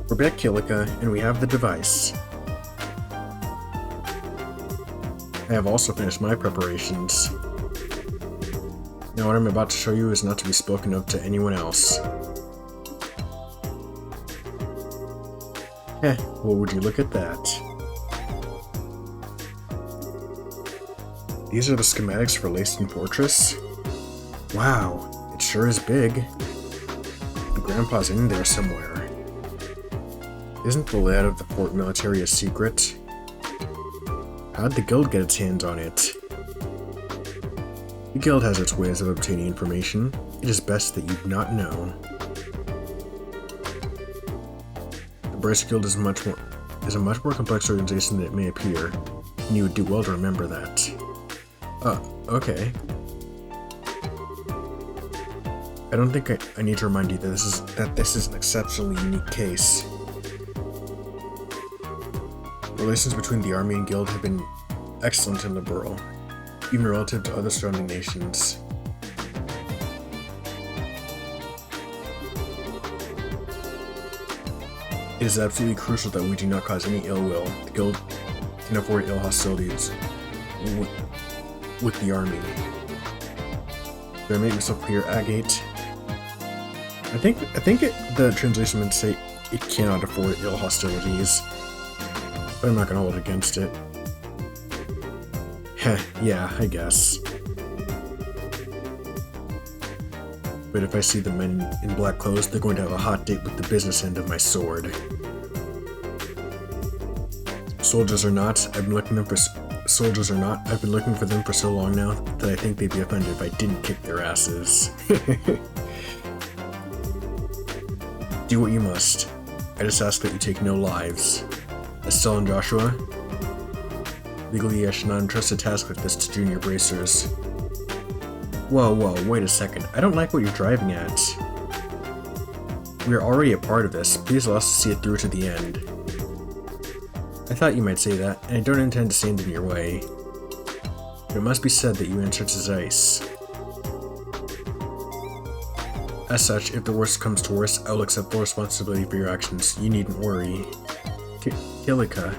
We're back, Killica, and we have the device. I have also finished my preparations. Now what I'm about to show you is not to be spoken of to anyone else. Well, would you look at that? These are the schematics for Leiston Fortress. Wow, it sure is big. The Grandpa's in there somewhere. Isn't the layout of the fort military a secret? How'd the guild get its hands on it? The guild has its ways of obtaining information. It is best that you not know. The Bracer Guild is a much more complex organization than it may appear, and you would do well to remember that. Okay. I don't think I need to remind you that this is an exceptionally unique case. Relations between the army and guild have been excellent and liberal, even relative to other surrounding nations. It is absolutely crucial that we do not cause any ill will. The guild can avoid ill hostilities with the army. Did I make myself clear, Agate? I think the translation would say it cannot afford ill hostilities. But I'm not gonna hold against it. Heh, yeah, I guess. But if I see the men in black clothes, they're going to have a hot date with the business end of my sword. Soldiers or not, I've been looking for them for so long now that I think they'd be offended if I didn't kick their asses. Do what you must. I just ask that you take no lives. Estelle and Joshua? Legally, I should not entrust a task like this to junior bracers. Whoa, wait a second. I don't like what you're driving at. We are already a part of this. Please allow us to see it through to the end. I thought you might say that, and I don't intend to stand in your way. But it must be said that you answered to Zeiss. As such, if the worst comes to worst, I will accept full responsibility for your actions. You needn't worry. Kilika.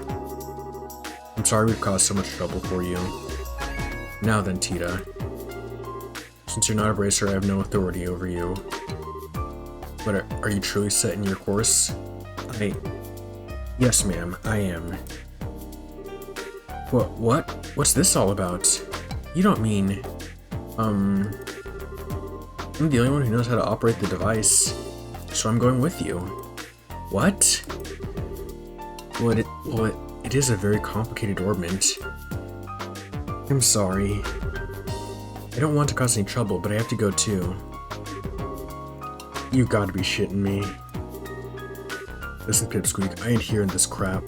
I'm sorry we've caused so much trouble for you. Now then, Tita. Since you're not a bracer, I have no authority over you. But are you truly set in your course? Yes, ma'am, I am. What? What's this all about? You don't mean... I'm the only one who knows how to operate the device, so I'm going with you. What? Well, it is a very complicated orbment. I'm sorry. I don't want to cause any trouble, but I have to go too. You gotta be shitting me. Listen, Pipsqueak, I ain't hearing this crap.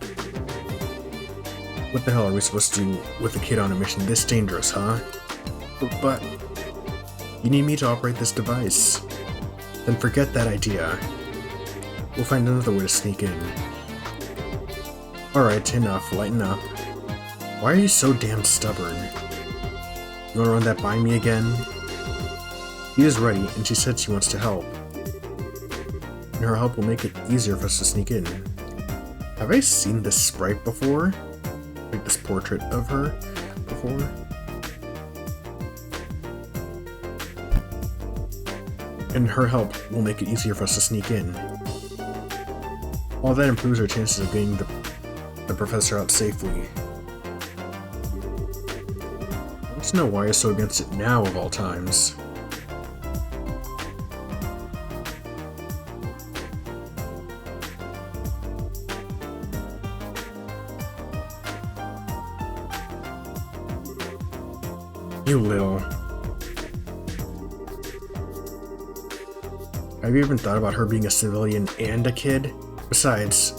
What the hell are we supposed to do with a kid on a mission this dangerous, huh? But... you need me to operate this device. Then forget that idea. We'll find another way to sneak in. Alright, enough, lighten up. Why are you so damn stubborn? You wanna run that by me again? He is ready, and she said she wants to help. And her help will make it easier for us to sneak in. Have I seen this sprite before? Like this portrait of her before? And her help will make it easier for us to sneak in. All that improves our chances of getting the professor out safely. I want to know why you're so against it now of all times. You little... Have you even thought about her being a civilian and a kid? Besides,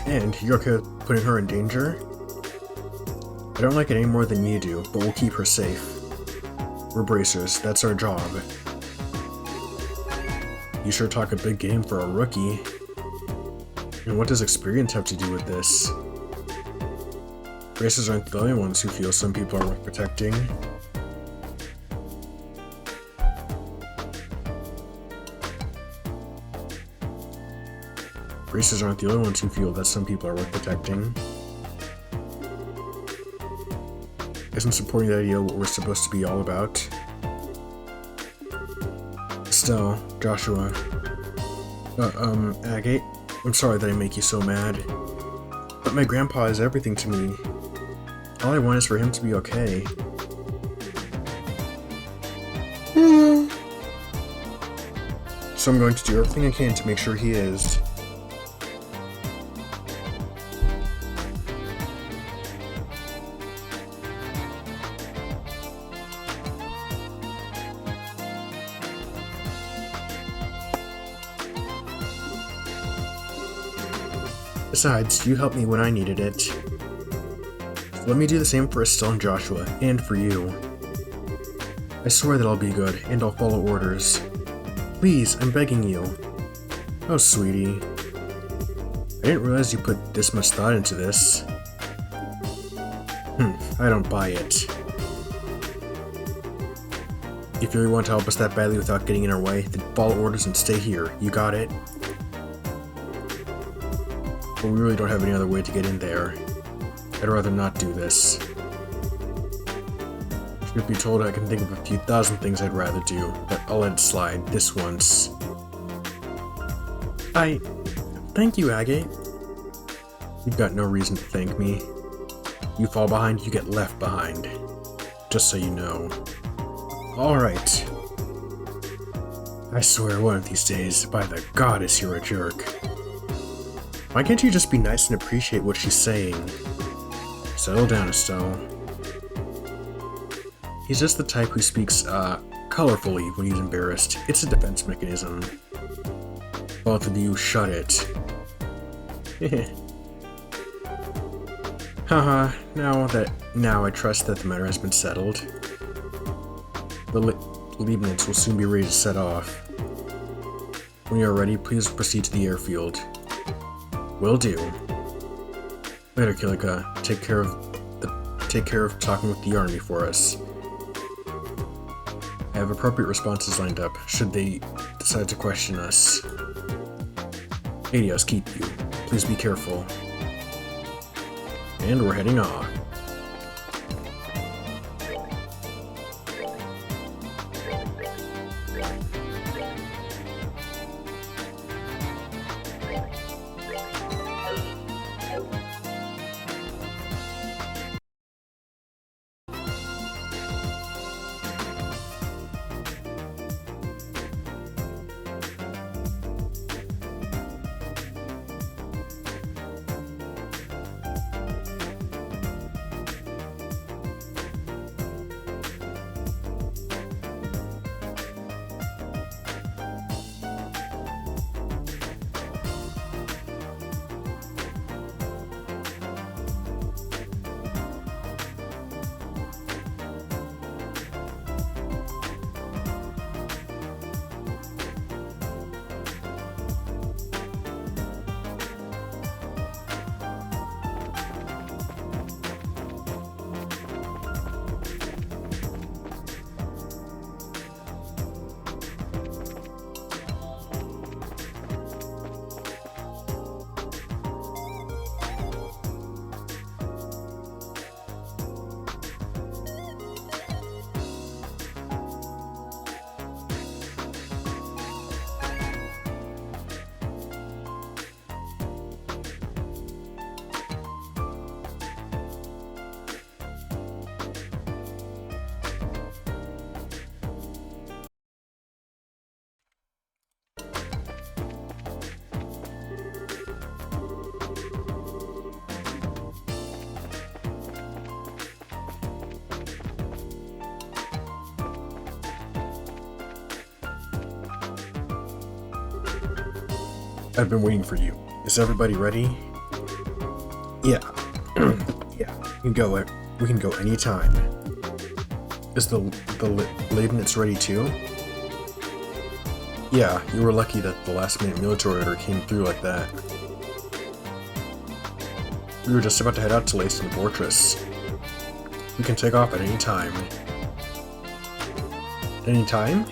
and you're okay with putting her in danger? I don't like it any more than you do, but we'll keep her safe. We're bracers, that's our job. You sure talk a big game for a rookie. And what does experience have to do with this? Bracers aren't the only ones who feel some people are worth protecting. Bracers aren't the only ones who feel that some people are worth protecting. Isn't supporting that idea what we're supposed to be all about? Estelle, Joshua, Agate, I'm sorry that I make you so mad. But my grandpa is everything to me. All I want is for him to be okay. So I'm going to do everything I can to make sure he is. Besides, you helped me when I needed it. So let me do the same for Estelle and Joshua, and for you. I swear that I'll be good, and I'll follow orders. Please, I'm begging you. Oh, sweetie. I didn't realize you put this much thought into this. I don't buy it. If you really want to help us that badly without getting in our way, then follow orders and stay here. You got it? But we really don't have any other way to get in there. I'd rather not do this. Truth be told, I can think of a few thousand things I'd rather do, but I'll let it slide this once. Thank you, Agate. You've got no reason to thank me. You fall behind, you get left behind. Just so you know. Alright. I swear one of these days, by the goddess, you're a jerk. Why can't you just be nice and appreciate what she's saying? Settle down, Estelle. He's just the type who speaks, colorfully when he's embarrassed. It's a defense mechanism. Both of you, shut it. Haha, now I trust that the matter has been settled. The Leibniz will soon be ready to set off. When you are ready, please proceed to the airfield. Will do. Later, Kilika. Take care of talking with the army for us. I have appropriate responses lined up, should they decide to question us. Adios, keep you. Please be careful. And we're heading off. I've been waiting for you. Is everybody ready? Yeah. Yeah, we can go anytime. Is the Leibniz ready too? Yeah, you were lucky that the last minute military order came through like that. We were just about to head out to Leiston Fortress. We can take off at any time. Any time?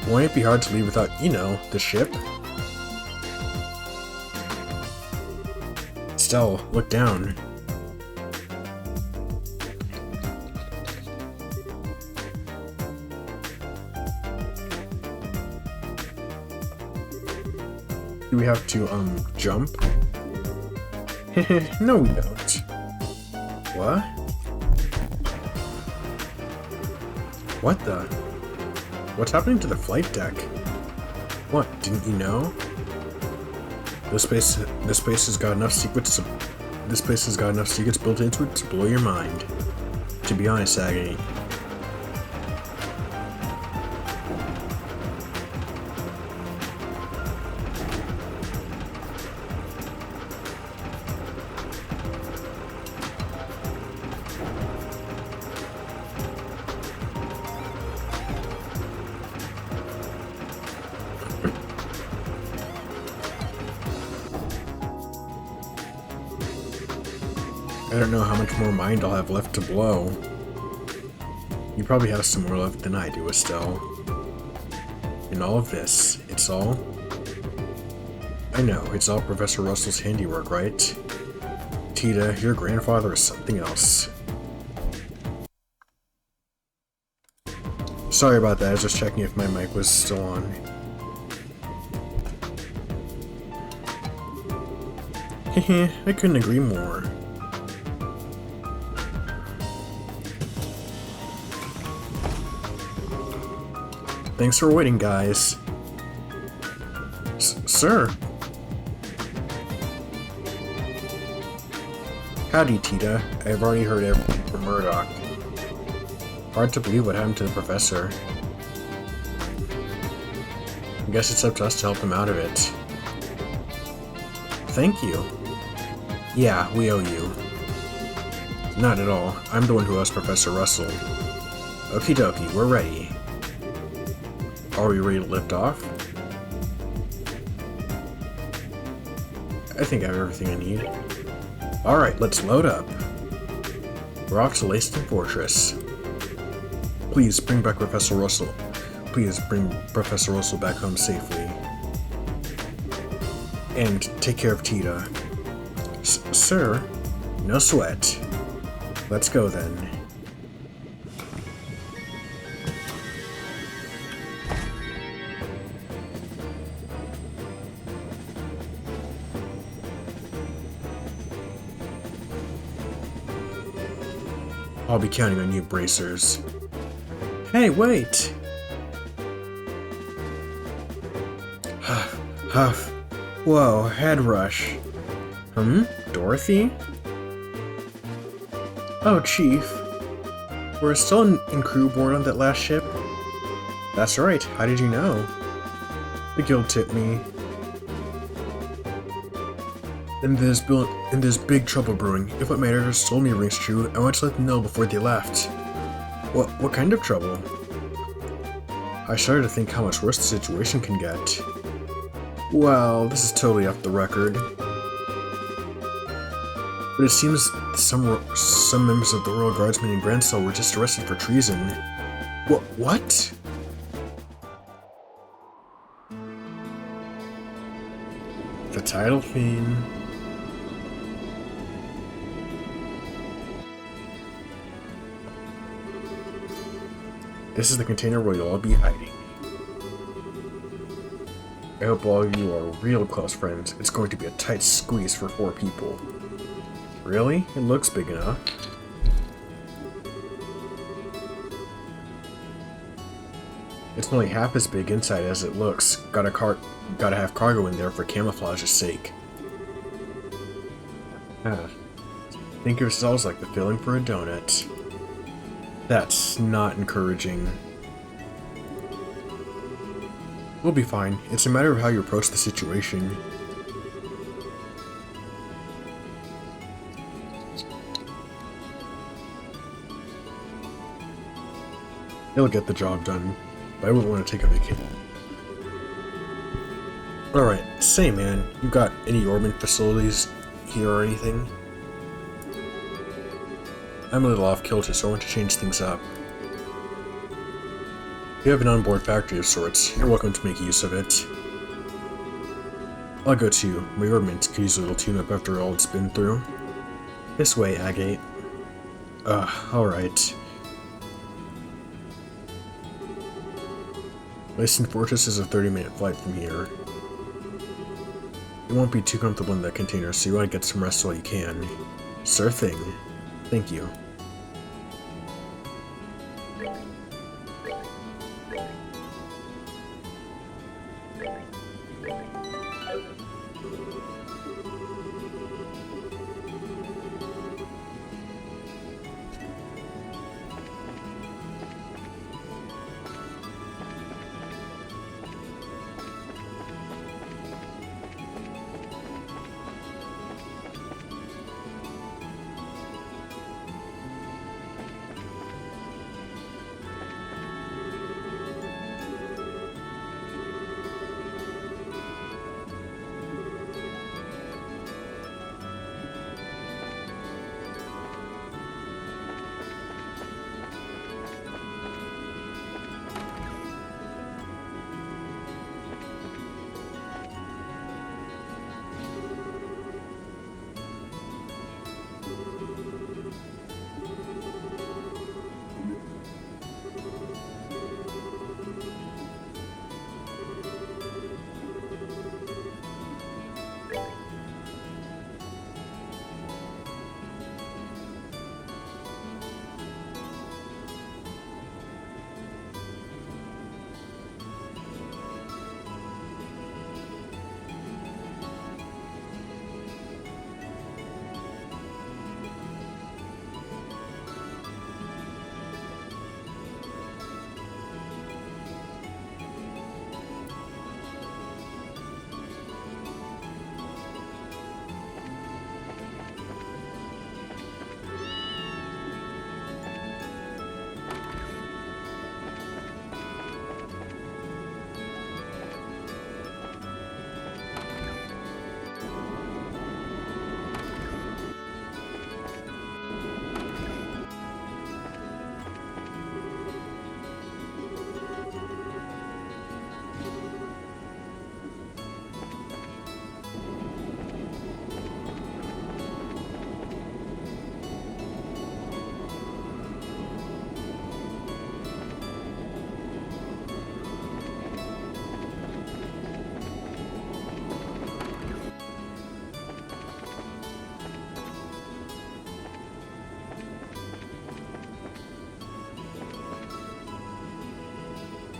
Won't it be hard to leave without, you know, the ship? Stell, look down. Do we have to, jump? No, we don't. What? What the? What's happening to the flight deck? What, didn't you know? This place has got enough secrets built into it to blow your mind. To be honest, Agony. I don't know how much more mind I'll have left to blow. You probably have some more left than I do, Estelle. In all of this, it's all... I know, it's all Professor Russell's handiwork, right? Tita, your grandfather is something else. Sorry about that, I was just checking if my mic was still on. Hehe, I couldn't agree more. Thanks for waiting, guys. Sir? Howdy, Tita. I've already heard everything from Murdoch. Hard to believe what happened to the professor. I guess it's up to us to help him out of it. Thank you. Yeah, we owe you. Not at all. I'm the one who owes Professor Russell. Okie dokie, we're ready. Are we ready to lift off? I think I have everything I need. Alright, let's load up. We're off to Leiston Fortress. Please bring back Professor Russell. Please bring Professor Russell back home safely. And take care of Tita. Sir, no sweat. Let's go then. I'll be counting on you, bracers. Hey, wait! Huff, huff. Whoa, head rush. Dorothy? Oh, Chief. We're still in crew board on that last ship? That's right, how did you know? The guild tipped me. And there's big trouble brewing. If what my editors told me rings true, I want to let them know before they left. What kind of trouble? I started to think how much worse the situation can get. Well, this is totally off the record. But it seems some members of the Royal Guardsmen in Grand Cell were just arrested for treason. What? The title theme. This is the container where you'll all be hiding. I hope all of you are real close friends. It's going to be a tight squeeze for 4 people. Really? It looks big enough. It's only half as big inside as it looks. Gotta have cargo in there for camouflage's sake. Think of yourselves like the filling for a donut. That's not encouraging. We'll be fine. It's a matter of how you approach the situation. It'll get the job done, but I wouldn't want to take a vacation. Alright, say man, you got any orbit facilities here or anything? I'm a little off kilter, so I want to change things up. If you have an onboard factory of sorts, you're welcome to make use of it. I'll go too. My orbit could use a little tune-up after all it's been through. This way, Agate. Alright. Leiston Fortress is a 30-minute flight from here. You won't be too comfortable in that container, so you want to get some rest while you can. Sure thing. Thank you.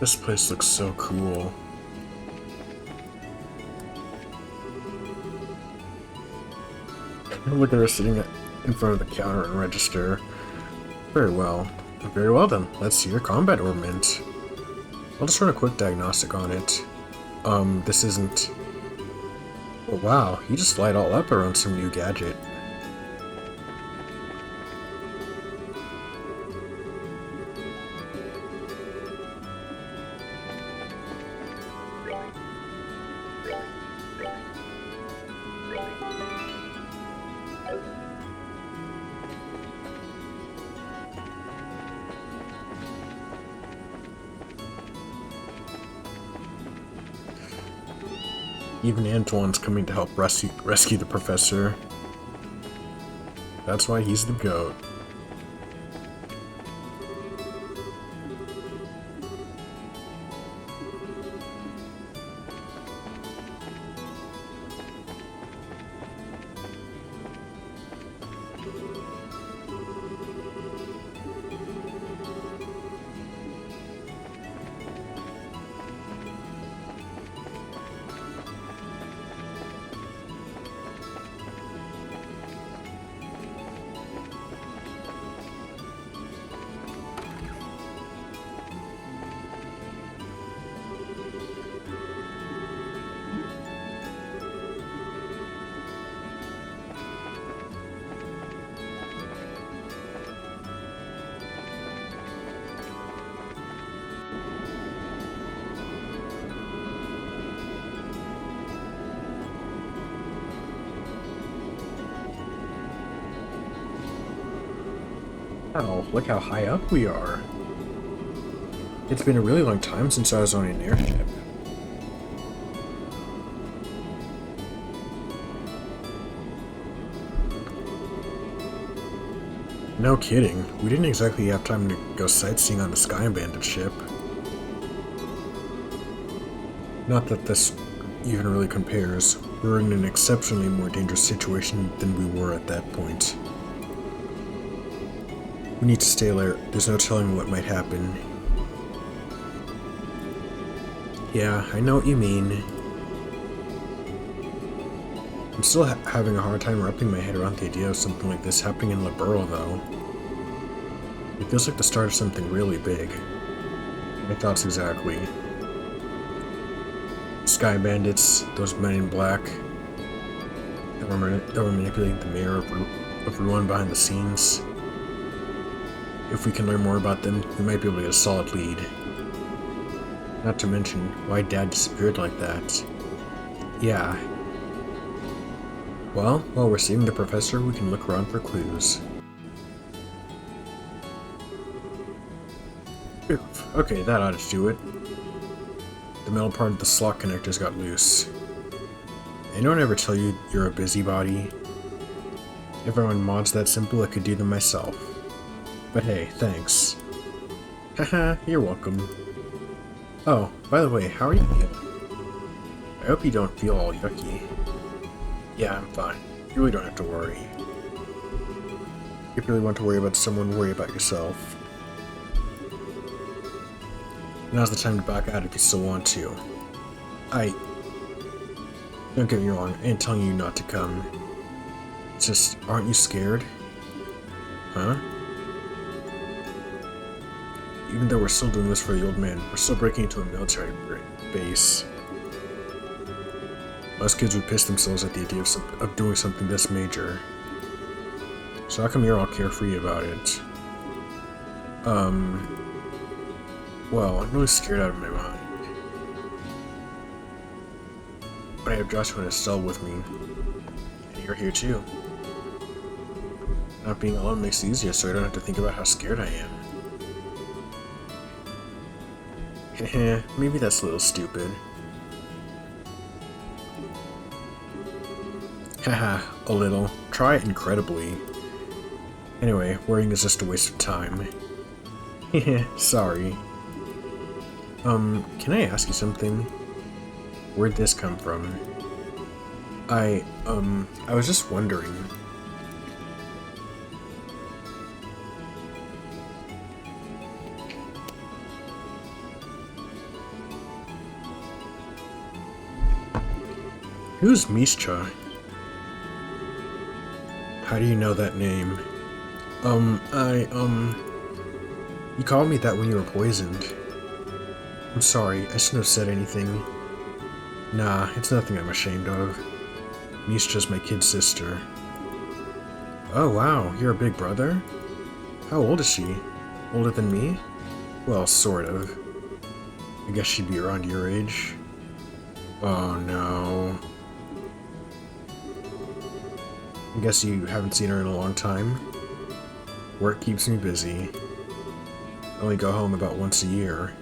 This place looks so cool. Look at her sitting in front of the counter and register. Very well. Very well then. Let's see your combat ornament. I'll just run a quick diagnostic on it. This isn't... Oh wow, you just light all up around some new gadget. Even Antoine's coming to help rescue the professor. That's why he's the GOAT. Wow, look how high up we are. It's been a really long time since I was on an airship. No kidding, we didn't exactly have time to go sightseeing on the Sky Bandit ship. Not that this even really compares. We were in an exceptionally more dangerous situation than we were at that point. We need to stay there. There's no telling what might happen. Yeah, I know what you mean. I'm still having a hard time wrapping my head around the idea of something like this happening in Liberl, though. It feels like the start of something really big. My thoughts exactly. Sky Bandits, those men in black that were manipulating the mayor of Ruin behind the scenes. If we can learn more about them, we might be able to get a solid lead. Not to mention, why Dad disappeared like that. Yeah. Well, while we're seeing the professor, we can look around for clues. Oof. Okay, that ought to do it. The metal part of the slot connectors got loose. Anyone ever tell you you're a busybody? If everyone mods that simple, I could do them myself. But hey, thanks. Haha, you're welcome. Oh, by the way, how are you feeling? I hope you don't feel all yucky. Yeah, I'm fine. You really don't have to worry. If you really want to worry about someone, worry about yourself. Now's the time to back out if you still want to. Don't get me wrong, I ain't telling you not to come. It's just, aren't you scared? Huh? Even though we're still doing this for the old man, we're still breaking into a military base. Most kids would piss themselves at the idea of doing something this major. So how come you're all carefree about it? Well, I'm really scared out of my mind. But I have Joshua and Estelle with me. And you're here too. Not being alone makes it easier so I don't have to think about how scared I am. Heh, maybe that's a little stupid. Haha, a little. Try it incredibly. Anyway, worrying is just a waste of time. Heh, sorry. Can I ask you something? Where'd this come from? I was just wondering. Who's Mischa? How do you know that name? You called me that when you were poisoned. I'm sorry, I shouldn't have said anything. Nah, it's nothing I'm ashamed of. Mischa's my kid sister. Oh wow, you're a big brother? How old is she? Older than me? Well, sort of. I guess she'd be around your age. Oh no. I guess you haven't seen her in a long time. Work keeps me busy. I only go home about once a year.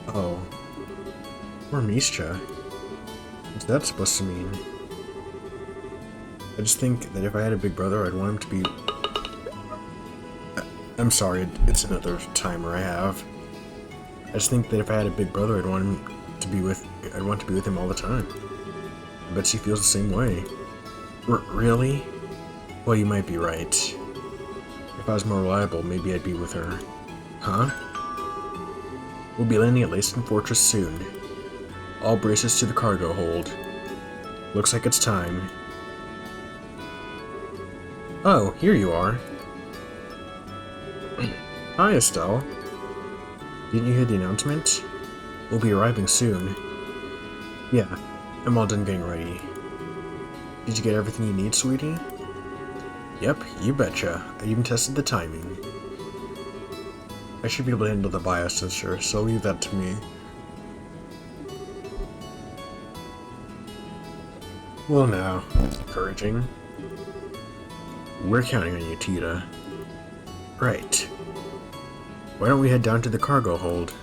Oh. Or Mischa. What's that supposed to mean? I just think that if I had a big brother, I'd want him to be... I'm sorry, it's another timer I have. I just think that if I had a big brother, I'd want to be with him all the time. I bet she feels the same way. Really? Well, you might be right. If I was more reliable, maybe I'd be with her. Huh? We'll be landing at Leiston Fortress soon. All braces to the cargo hold. Looks like it's time. Oh, here you are. Hi, Estelle. Didn't you hear the announcement? We'll be arriving soon. Yeah, I'm all done getting ready. Did you get everything you need, sweetie? Yep, you betcha. I even tested the timing. I should be able to handle the biosensor, so leave that to me. Well now, encouraging. We're counting on you, Tita. Right. Why don't we head down to the cargo hold?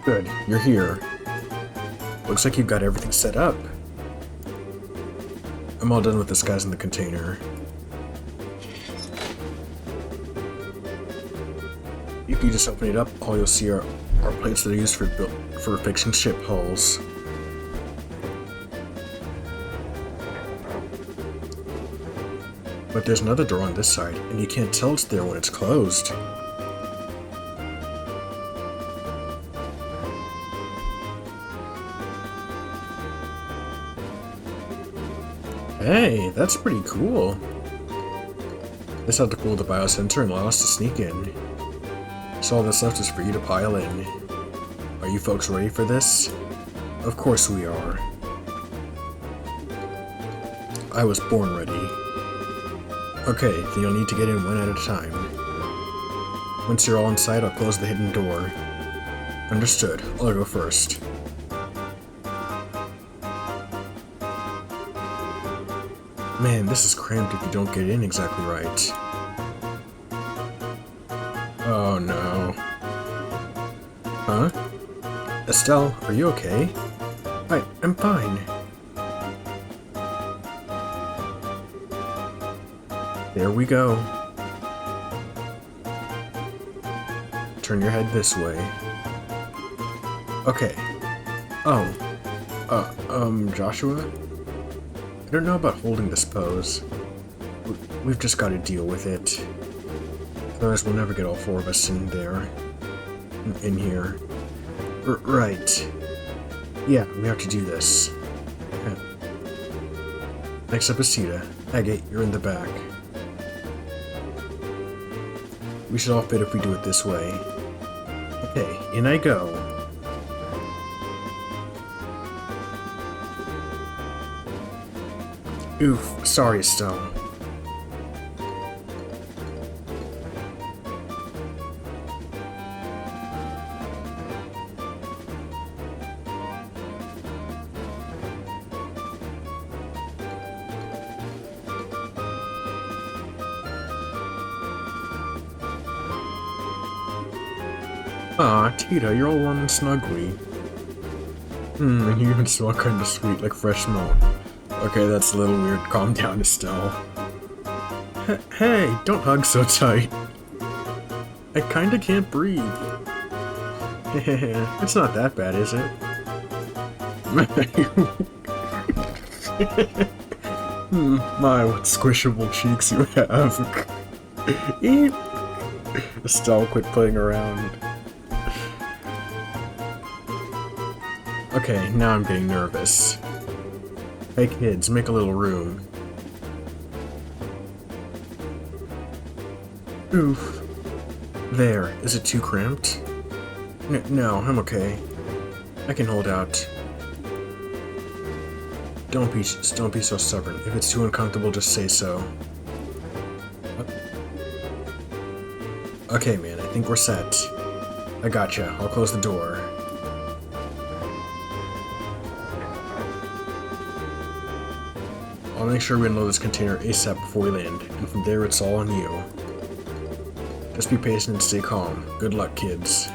Good, you're here. Looks like you've got everything set up. I'm all done with this guy's in the container. If you just open it up, all you'll see are plates that are used for fixing ship hulls. But there's another door on this side, and you can't tell it's there when it's closed. Hey, that's pretty cool. This had to cool the biosensor and allow us to sneak in. So all that's left is for you to pile in. Are you folks ready for this? Of course we are. I was born ready. Okay, then you'll need to get in one at a time. Once you're all inside, I'll close the hidden door. Understood. I'll go first. Man, this is cramped if you don't get in exactly right. Oh no. Huh? Estelle, are you okay? I'm fine. There we go. Turn your head this way. Okay, Oh, Joshua? I don't know about holding this pose. We've just got to deal with it. Otherwise we'll never get all four of us in there. In here. Right. Yeah, we have to do this. Next up is Sita. Agate, you're in the back. We should all fit if we do it this way. Okay, in I go. Oof, sorry, Estelle. Aw, Tita, you're all warm and snuggly. And you even smell kinda sweet, like fresh milk. Okay, that's a little weird. Calm down, Estelle. Hey, don't hug so tight. I kinda can't breathe. It's not that bad, is it? My, what squishable cheeks you have. Eep. Estelle, quit playing around. Okay, now I'm getting nervous. Hey kids, make a little room. Oof. There, is it too cramped? No, I'm okay. I can hold out. Don't be so stubborn. If it's too uncomfortable, just say so. Okay, man, I think we're set. I gotcha. I'll close the door. I'll make sure we unload this container ASAP before we land, and from there it's all on you. Just be patient and stay calm. Good luck, kids.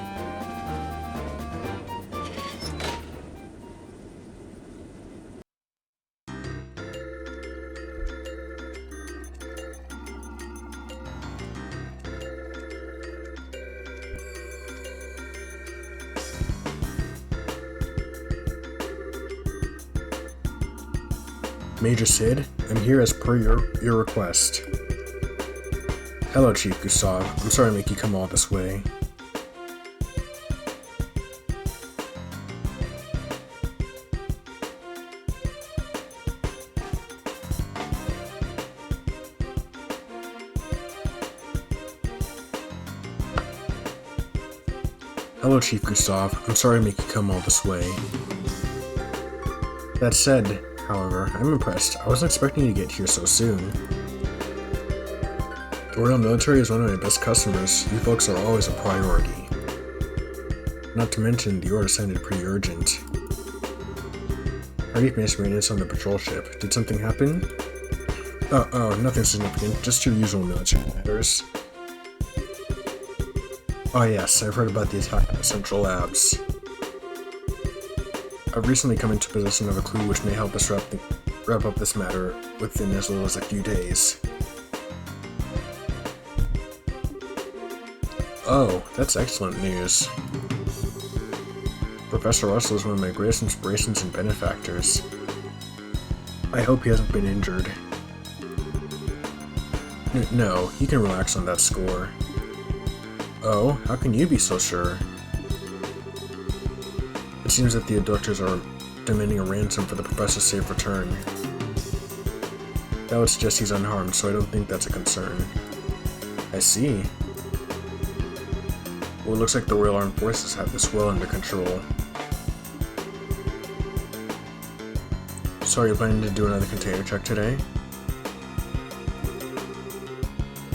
Major Sid, I'm here as per your request. Hello, Chief Gustav. I'm sorry to make you come all this way. Hello, Chief Gustav. I'm sorry to make you come all this way. That said, however, I'm impressed. I wasn't expecting you to get here so soon. The Royal Military is one of my best customers. You folks are always a priority. Not to mention, the order sounded pretty urgent. Already finished maintenance on the patrol ship. Did something happen? Oh, nothing significant. Just your usual military matters. Oh yes, I've heard about the attack on the Central Labs. I've recently come into possession of a clue which may help us wrap up this matter within as little as a few days. Oh, that's excellent news. Professor Russell is one of my greatest inspirations and benefactors. I hope he hasn't been injured. No, you can relax on that score. Oh, how can you be so sure? It seems that the abductors are demanding a ransom for the professor's safe return. That would suggest he's unharmed, so I don't think that's a concern. I see. Well, it looks like the Royal Armed Forces have this well under control. So are you planning to do another container check today?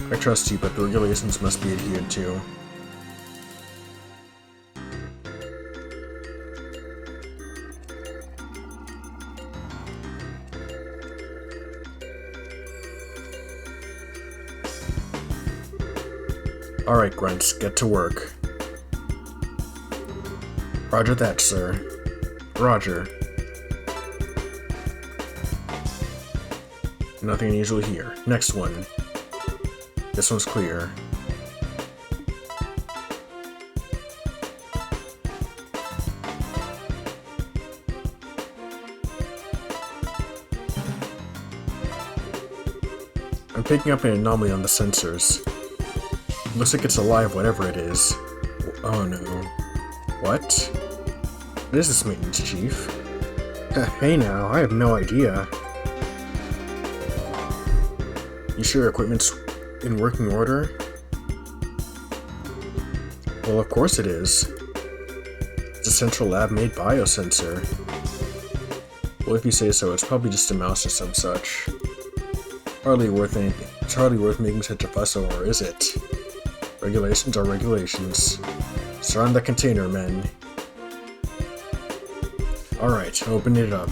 I trust you, but the regulations must be adhered to. Alright, grunts, get to work. Roger that, sir. Roger. Nothing unusual here. Next one. This one's clear. picking up an anomaly on the sensors. Looks like it's alive, whatever it is. Oh no. What? What is this, maintenance chief? Hey now, I have no idea. You sure your equipment's in working order? Well, of course it is. It's a central lab-made biosensor. Well, if you say so, it's probably just a mouse or some such. It's hardly worth making such a fuss over, is it? Regulations are regulations. Surround the container, men. Alright, open it up.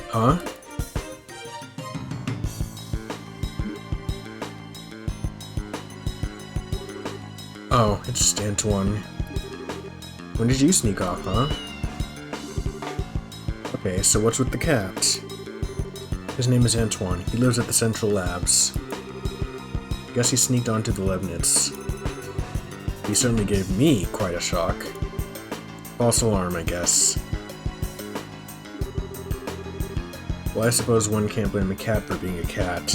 Huh? Oh, it's just Antoine. When did you sneak off, huh? Okay, so what's with the cat? His name is Antoine. He lives at the Central Labs. Guess he sneaked onto the Leibniz. He certainly gave me quite a shock. False alarm, I guess. Well, I suppose one can't blame a cat for being a cat.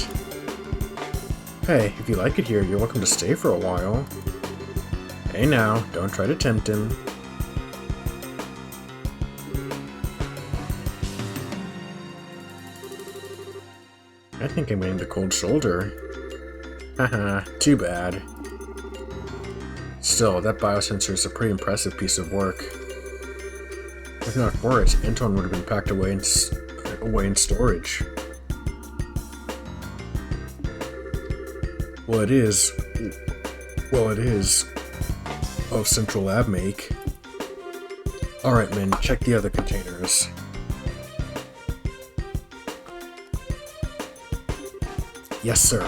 Hey, if you like it here, you're welcome to stay for a while. Hey now, don't try to tempt him. I think I'm getting the cold shoulder. Haha, too bad. Still, that biosensor is a pretty impressive piece of work. If not for it, Anton would have been packed away in storage. Well, it is of Central Lab make. Alright, men, check the other containers. Yes, sir.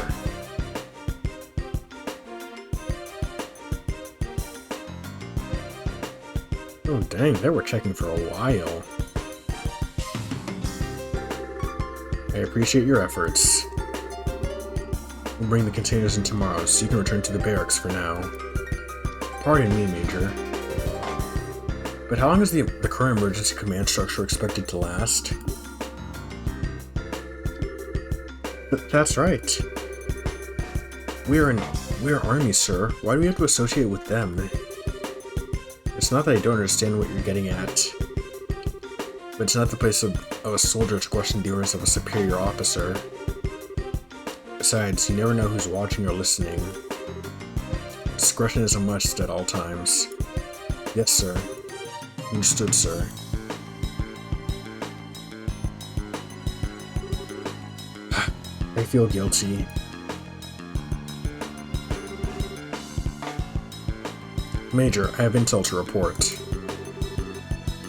Oh, dang, they were checking for a while. I appreciate your efforts. We'll bring the containers in tomorrow, so you can return to the barracks for now. Pardon me, Major. But how long is the current emergency command structure expected to last? That's right. We're Army, sir. Why do we have to associate with them? It's not that I don't understand what you're getting at, but it's not the place of a soldier to question the orders of a superior officer. Besides, you never know who's watching or listening. Discretion is a must at all times. Yes, sir. Understood, sir. I feel guilty. Major, I have intel to report.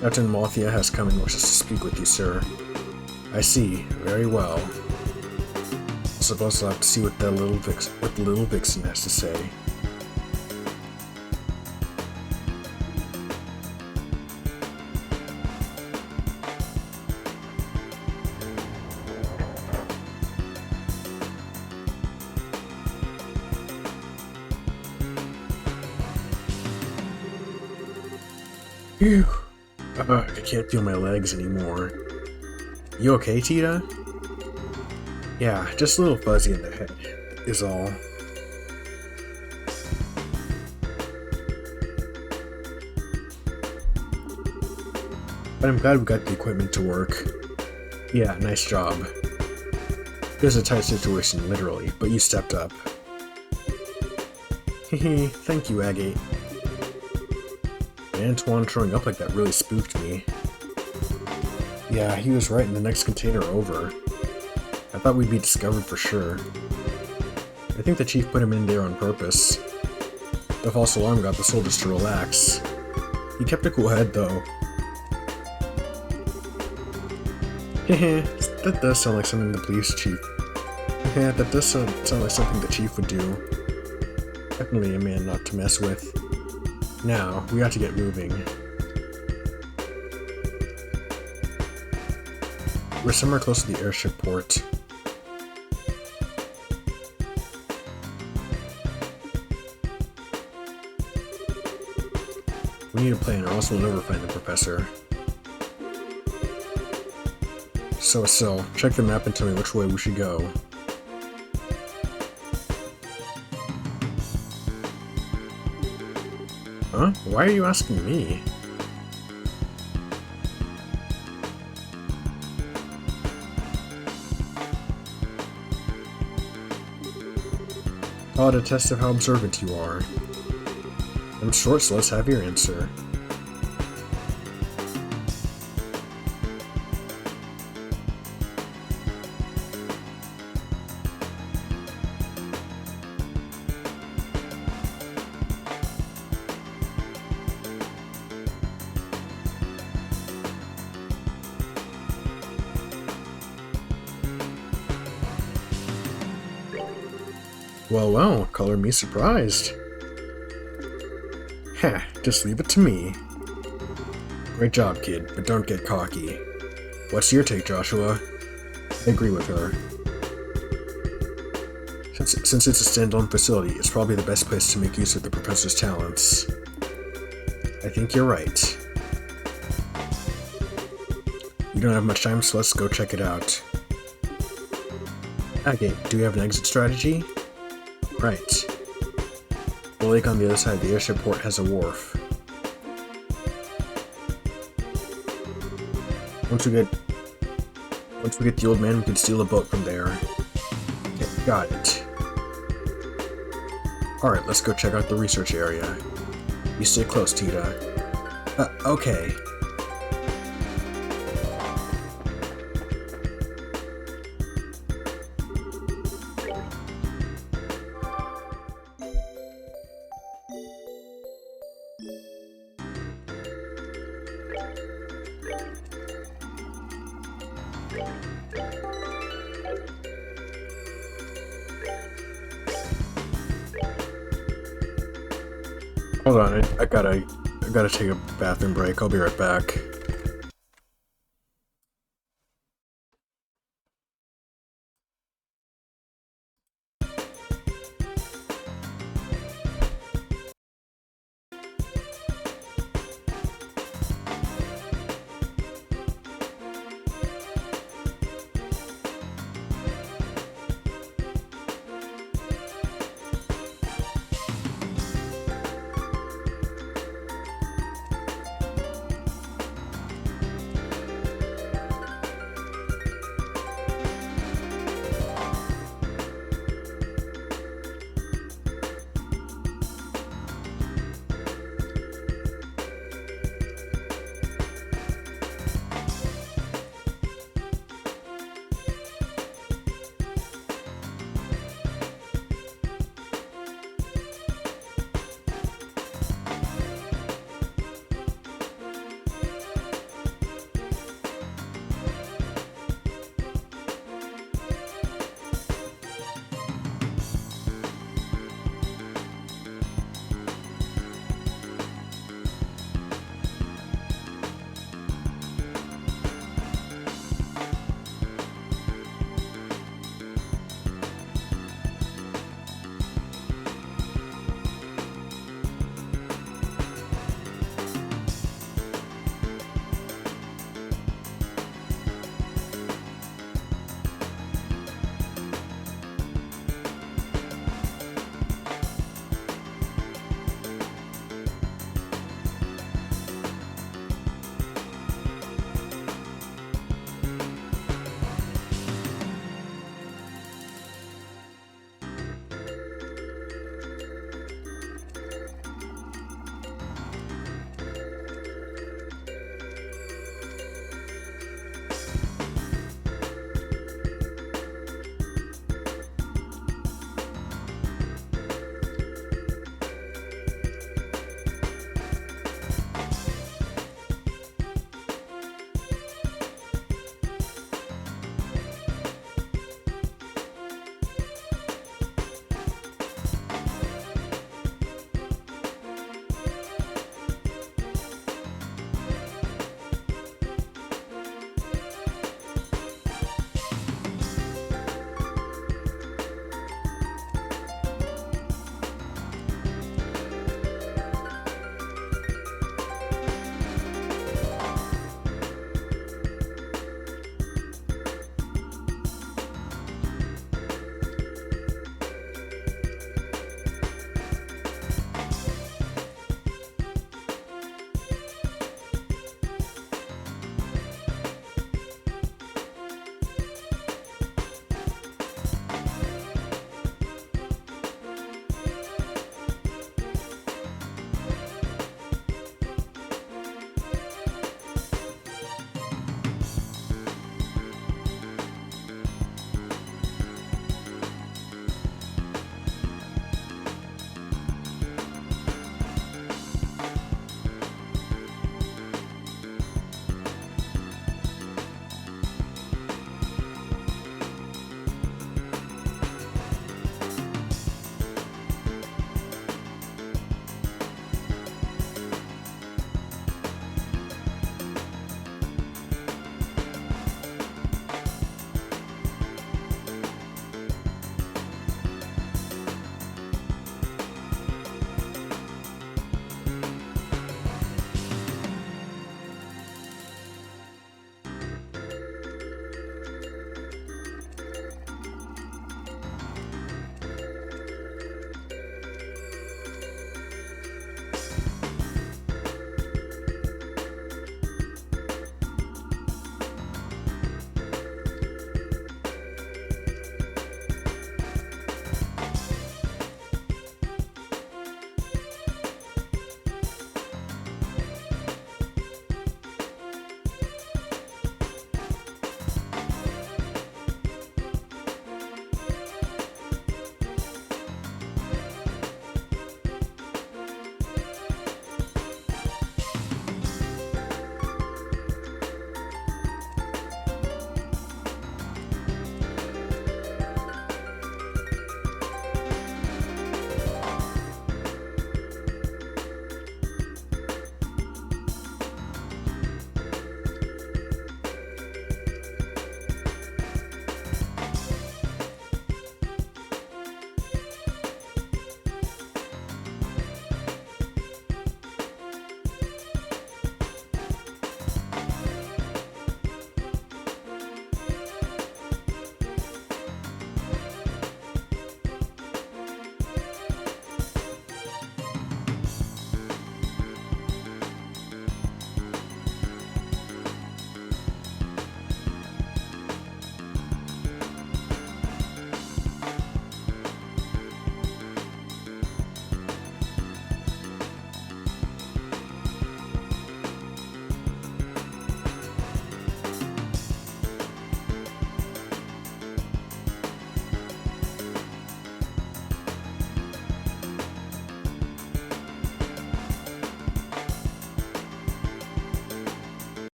Captain Mothia has come and wishes to speak with you, sir. I see. Very well. I suppose I'll have to see what the little Vixen has to say. Phew. I can't feel my legs anymore. You okay, Tita? Yeah, just a little fuzzy in the head, is all. But I'm glad we got the equipment to work. Yeah, nice job. It was a tight situation, literally, but you stepped up. Hehe, thank you, Agate. Antoine showing up like that really spooked me. Yeah, he was right in the next container over. I thought we'd be discovered for sure. I think the chief put him in there on purpose. The false alarm got the soldiers to relax. He kept a cool head though. Heh, that does sound like something the police chief... that does sound like something the chief would do. Definitely a man not to mess with. Now, we got to get moving. We're somewhere close to the airship port. We need a plan or else we'll never find the professor. So, check the map and tell me which way we should go. Huh? Why are you asking me? Call it a test of how observant you are. I'm short, so let's have your answer. Well, color me surprised. Heh, just leave it to me. Great job, kid, but don't get cocky. What's your take, Joshua? I agree with her. Since it's a standalone facility, it's probably the best place to make use of the professor's talents. I think you're right. We don't have much time, so let's go check it out. Okay, do we have an exit strategy? Right. The lake on the other side of the airship port has a wharf. Once we get the old man, we can steal a boat from there. Okay, got it. Alright, let's go check out the research area. You stay close, Tita. Okay. Hold on, I gotta take a bathroom break. I'll be right back.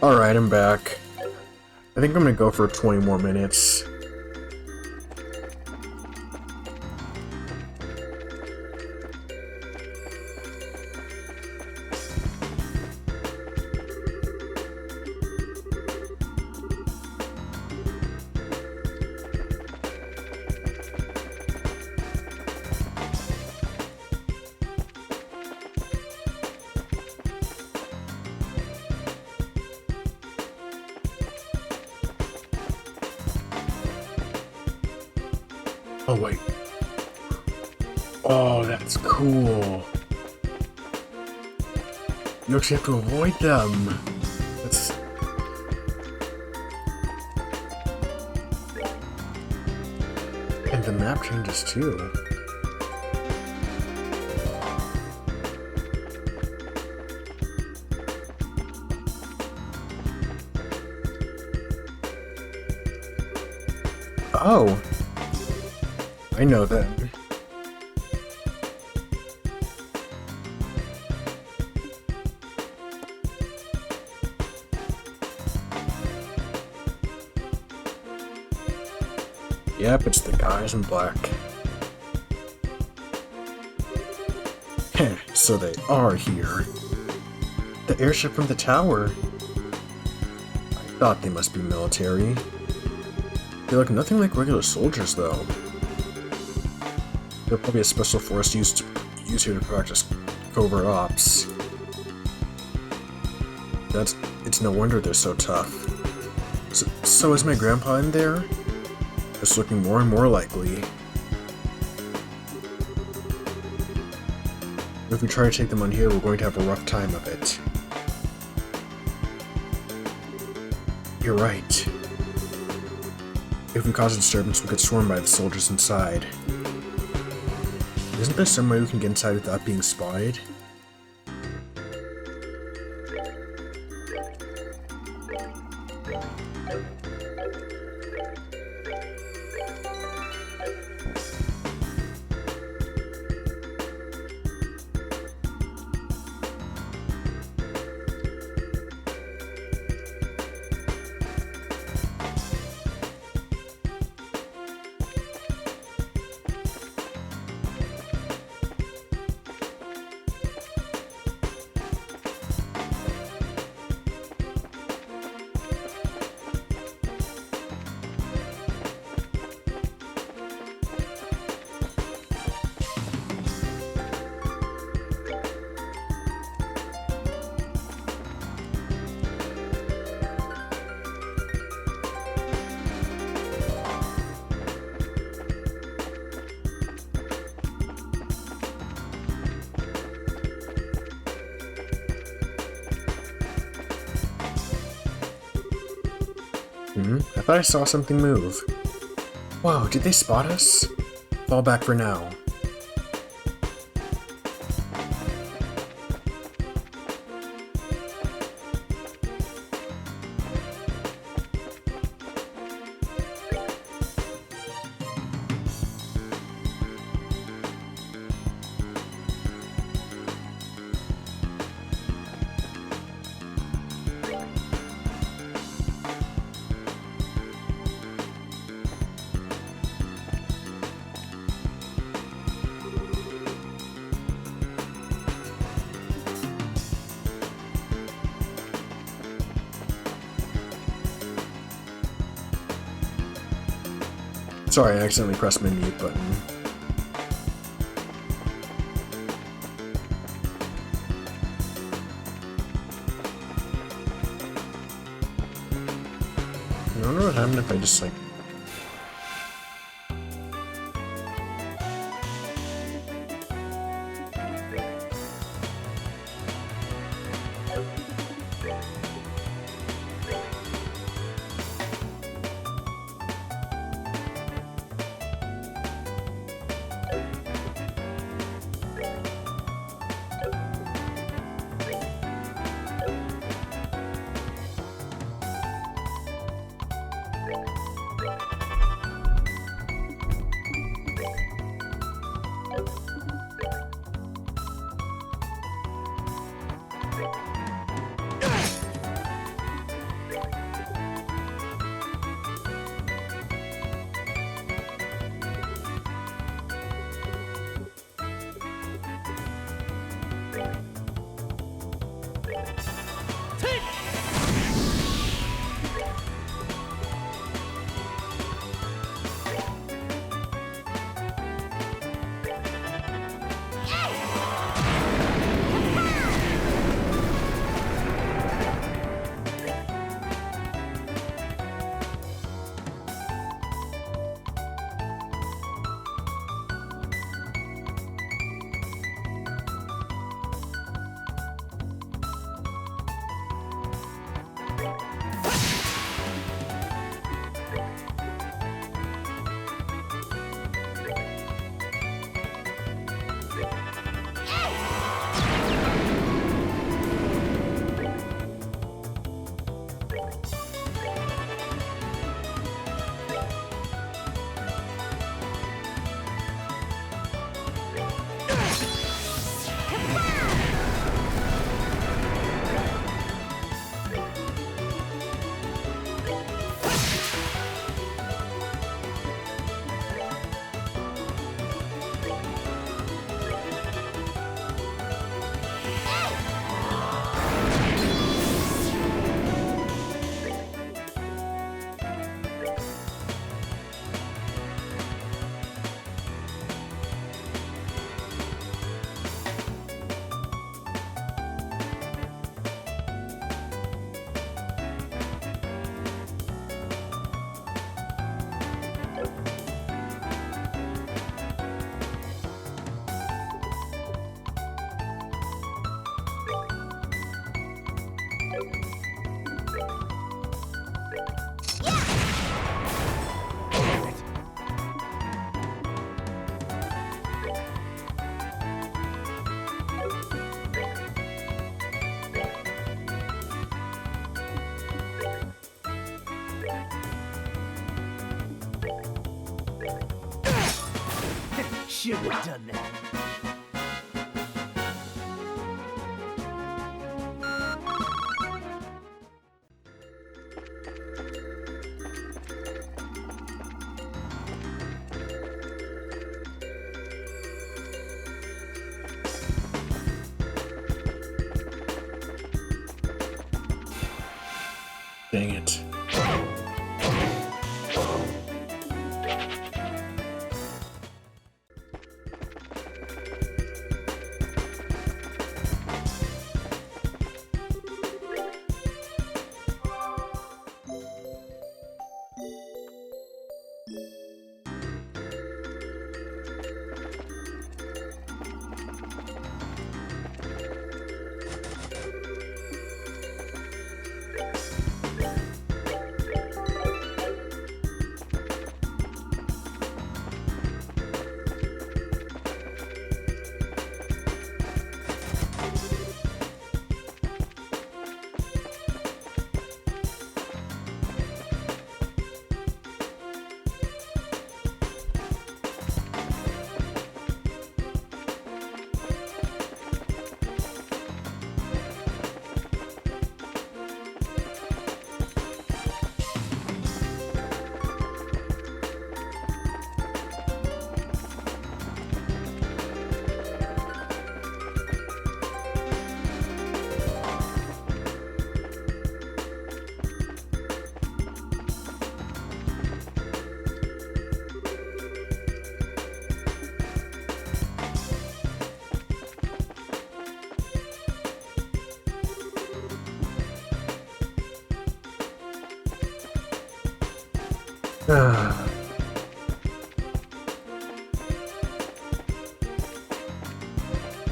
Alright, I'm back. I think I'm gonna go for 20 more minutes. Oh, wait. Oh, that's cool. You actually have to avoid them. That's... And the map changes too. Oh. I know that. Yep, it's the guys in black. Heh, so they are here. The airship from the tower. I thought they must be military. They look nothing like regular soldiers, though. They're probably a special force used here to practice covert ops. It's no wonder they're so tough. So is my grandpa in there? It's looking more and more likely. If we try to take them on here, we're going to have a rough time of it. You're right. If we cause a disturbance, we'll get swarmed by the soldiers inside. Isn't there some way we can get inside without being spied? I thought I saw something move. Whoa, did they spot us? Fall back for now. Sorry, I accidentally pressed my mute button. I wonder what happened if I just, like... shouldn't have done that. Dang it.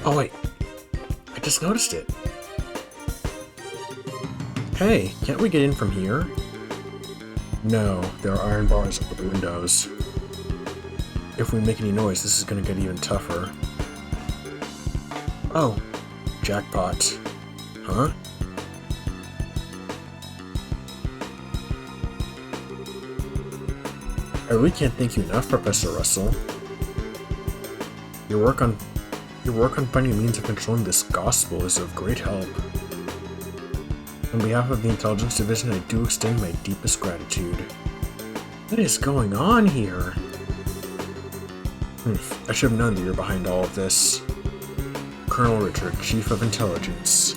Oh wait, I just noticed it. Hey, can't we get in from here? No, there are iron bars over the windows. If we make any noise, this is gonna get even tougher. Oh, jackpot. Huh? I really can't thank you enough, Professor Russell. Your work on finding a means of controlling this gospel is of great help. On behalf of the Intelligence Division, I do extend my deepest gratitude. What is going on here? I should have known that you're behind all of this. Colonel Richard, Chief of Intelligence.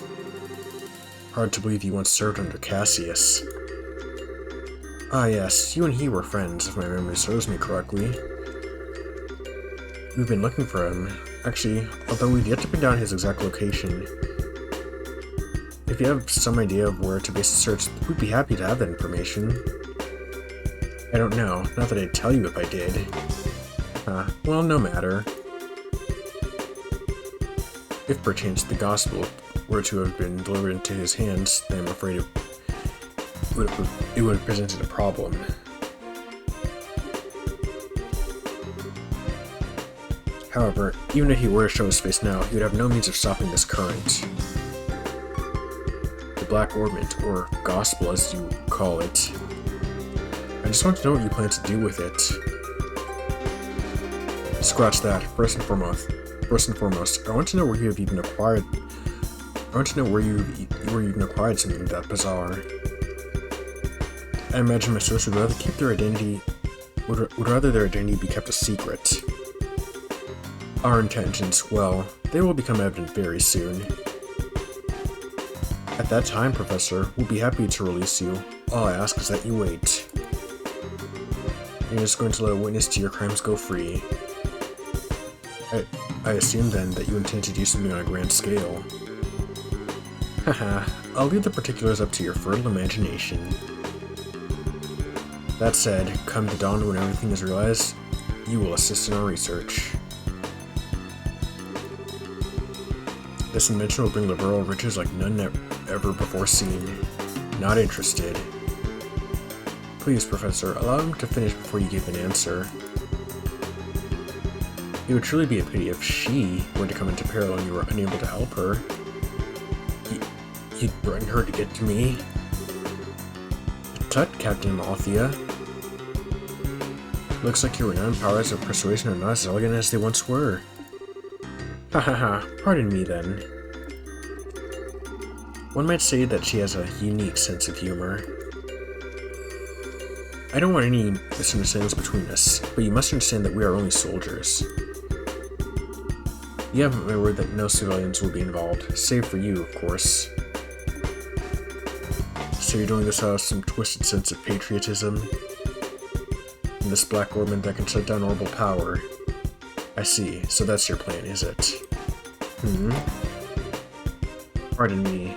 Hard to believe you once served under Cassius. Ah yes, you and he were friends, if my memory serves me correctly. We've been looking for him. Actually, although we've yet to pin down his exact location. If you have some idea of where to base the search, we'd be happy to have that information. I don't know, not that I'd tell you if I did. Well, no matter. If perchance the gospel were to have been delivered into his hands, then I'm afraid it would have presented a problem. However, even if he were to show his face now, he would have no means of stopping this current. The Black Ornament, or Gospel as you call it. I just want to know what you plan to do with it. Scratch that. First and foremost, I want to know where you have even acquired. I want to know where you even acquired something that bizarre. I imagine my source would rather keep their identity. Would rather their identity be kept a secret. Our intentions, well, they will become evident very soon. At that time, Professor, we'll be happy to release you. All I ask is that you wait. You're just going to let a witness to your crimes go free. I assume then that you intend to do something on a grand scale. Haha, I'll leave the particulars up to your fertile imagination. That said, come the dawn when everything is realized, you will assist in our research. This invention will bring liberal riches like none ever before seen. Not interested. Please, Professor, allow him to finish before you give an answer. It would truly be a pity if she were to come into peril and you were unable to help her. You'd bring her to get to me. Tut, Captain Malthea. Looks like your renowned powers of persuasion are not as elegant as they once were. Ha ha ha, pardon me then. One might say that she has a unique sense of humor. I don't want any misunderstandings between us, but you must understand that we are only soldiers. You have my word that no civilians will be involved, save for you, of course. So you're doing this out of some twisted sense of patriotism? And this black ornament that can shut down orbital power. I see, so that's your plan, is it? Pardon me.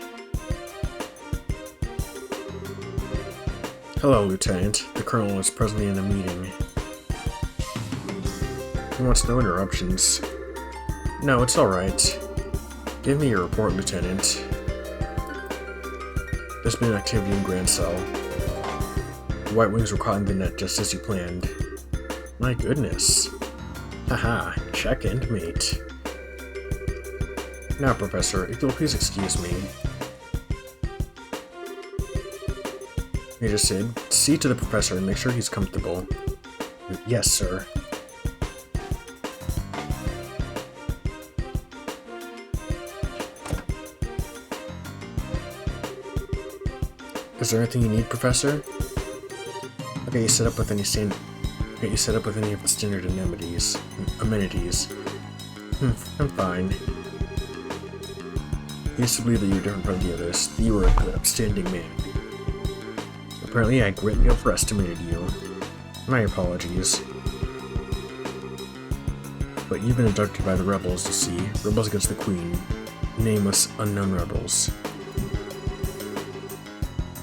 Hello, Lieutenant. The Colonel is presently in a meeting. He wants no interruptions. No, it's alright. Give me your report, Lieutenant. There's been activity in Grand Cell. The White Wings were caught in the net just as you planned. My goodness. Haha, check and mate. Now, Professor, if you'll please excuse me. Major Sid, see to the Professor and make sure he's comfortable. Yes, sir. Is there anything you need, Professor? I'll get you set up with any of the standard amenities. I'm fine. I used to believe that you were different from the others. That you were a good, upstanding man. Apparently, I greatly overestimated you. My apologies. But you've been abducted by the rebels, you see. Rebels against the Queen. Nameless, unknown rebels.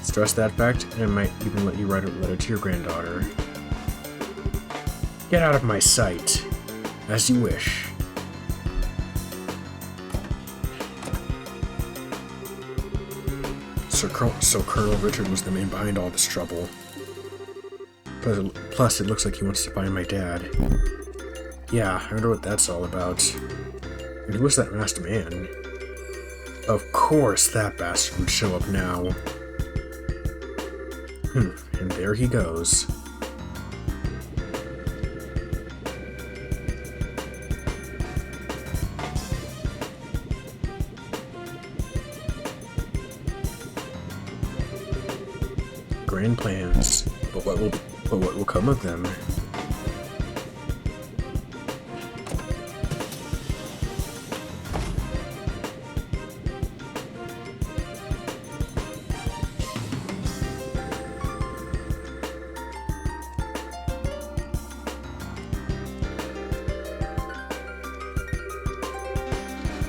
Stress that fact, and I might even let you write a letter to your granddaughter. Get out of my sight. As you wish. So Colonel Richard was the man behind all this trouble. Plus, it looks like he wants to find my dad. Yeah, I wonder what that's all about. And who was that masked man? Of course that bastard would show up now. And there he goes. Grand plans, but what will come of them?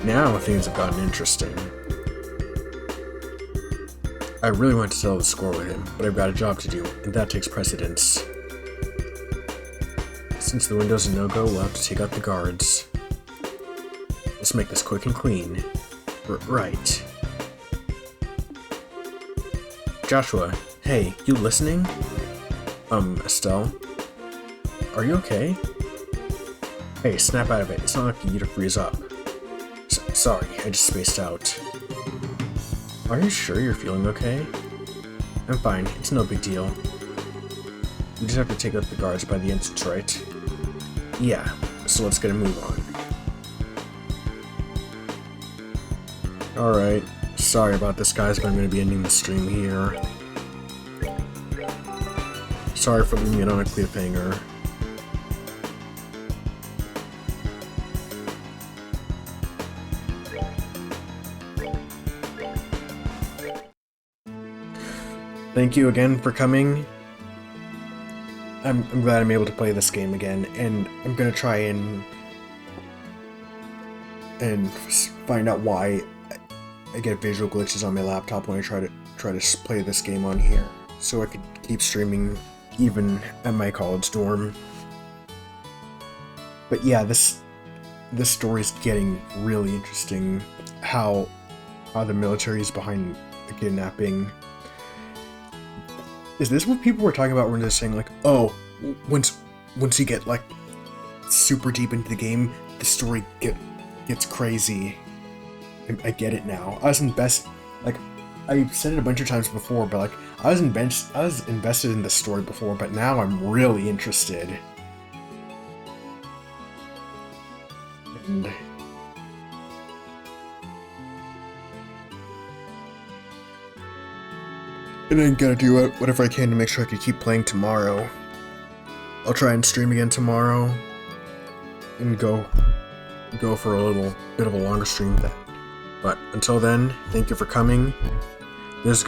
Now things have gotten interesting. I really want to settle the score with him, but I've got a job to do, and that takes precedence. Since the window's a no-go, we'll have to take out the guards. Let's make this quick and clean. Right. Joshua, hey, you listening? Estelle? Are you okay? Hey, snap out of it. It's not like you to freeze up. Sorry, I just spaced out. Are you sure you're feeling okay? I'm fine, it's no big deal. We just have to take out the guards by the entrance, right? Yeah, so let's get a move on. Alright, sorry about this guys, but I'm going to be ending the stream here. Sorry for leaving it on a cliffhanger. Thank you again for coming. I'm glad I'm able to play this game again, and I'm gonna try and find out why I get visual glitches on my laptop when I try to play this game on here, so I could keep streaming even at my college dorm. But yeah, this story's getting really interesting. How the military is behind the kidnapping. Is this what people were talking about when they're saying like, oh, once you get like super deep into the game, the story gets crazy. I get it now. I was I've said it a bunch of times before, but like I was invested in the story before, but now I'm really interested. And I gotta do whatever I can to make sure I can keep playing tomorrow. I'll try and stream again tomorrow and go for a little bit of a longer stream then. But until then, thank you for coming. There's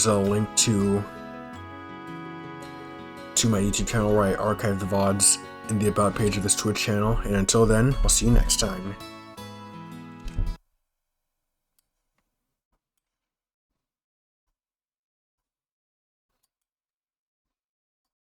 a link to my YouTube channel where I archive the VODs in the about page of this Twitch channel. And until then, I'll see you next time.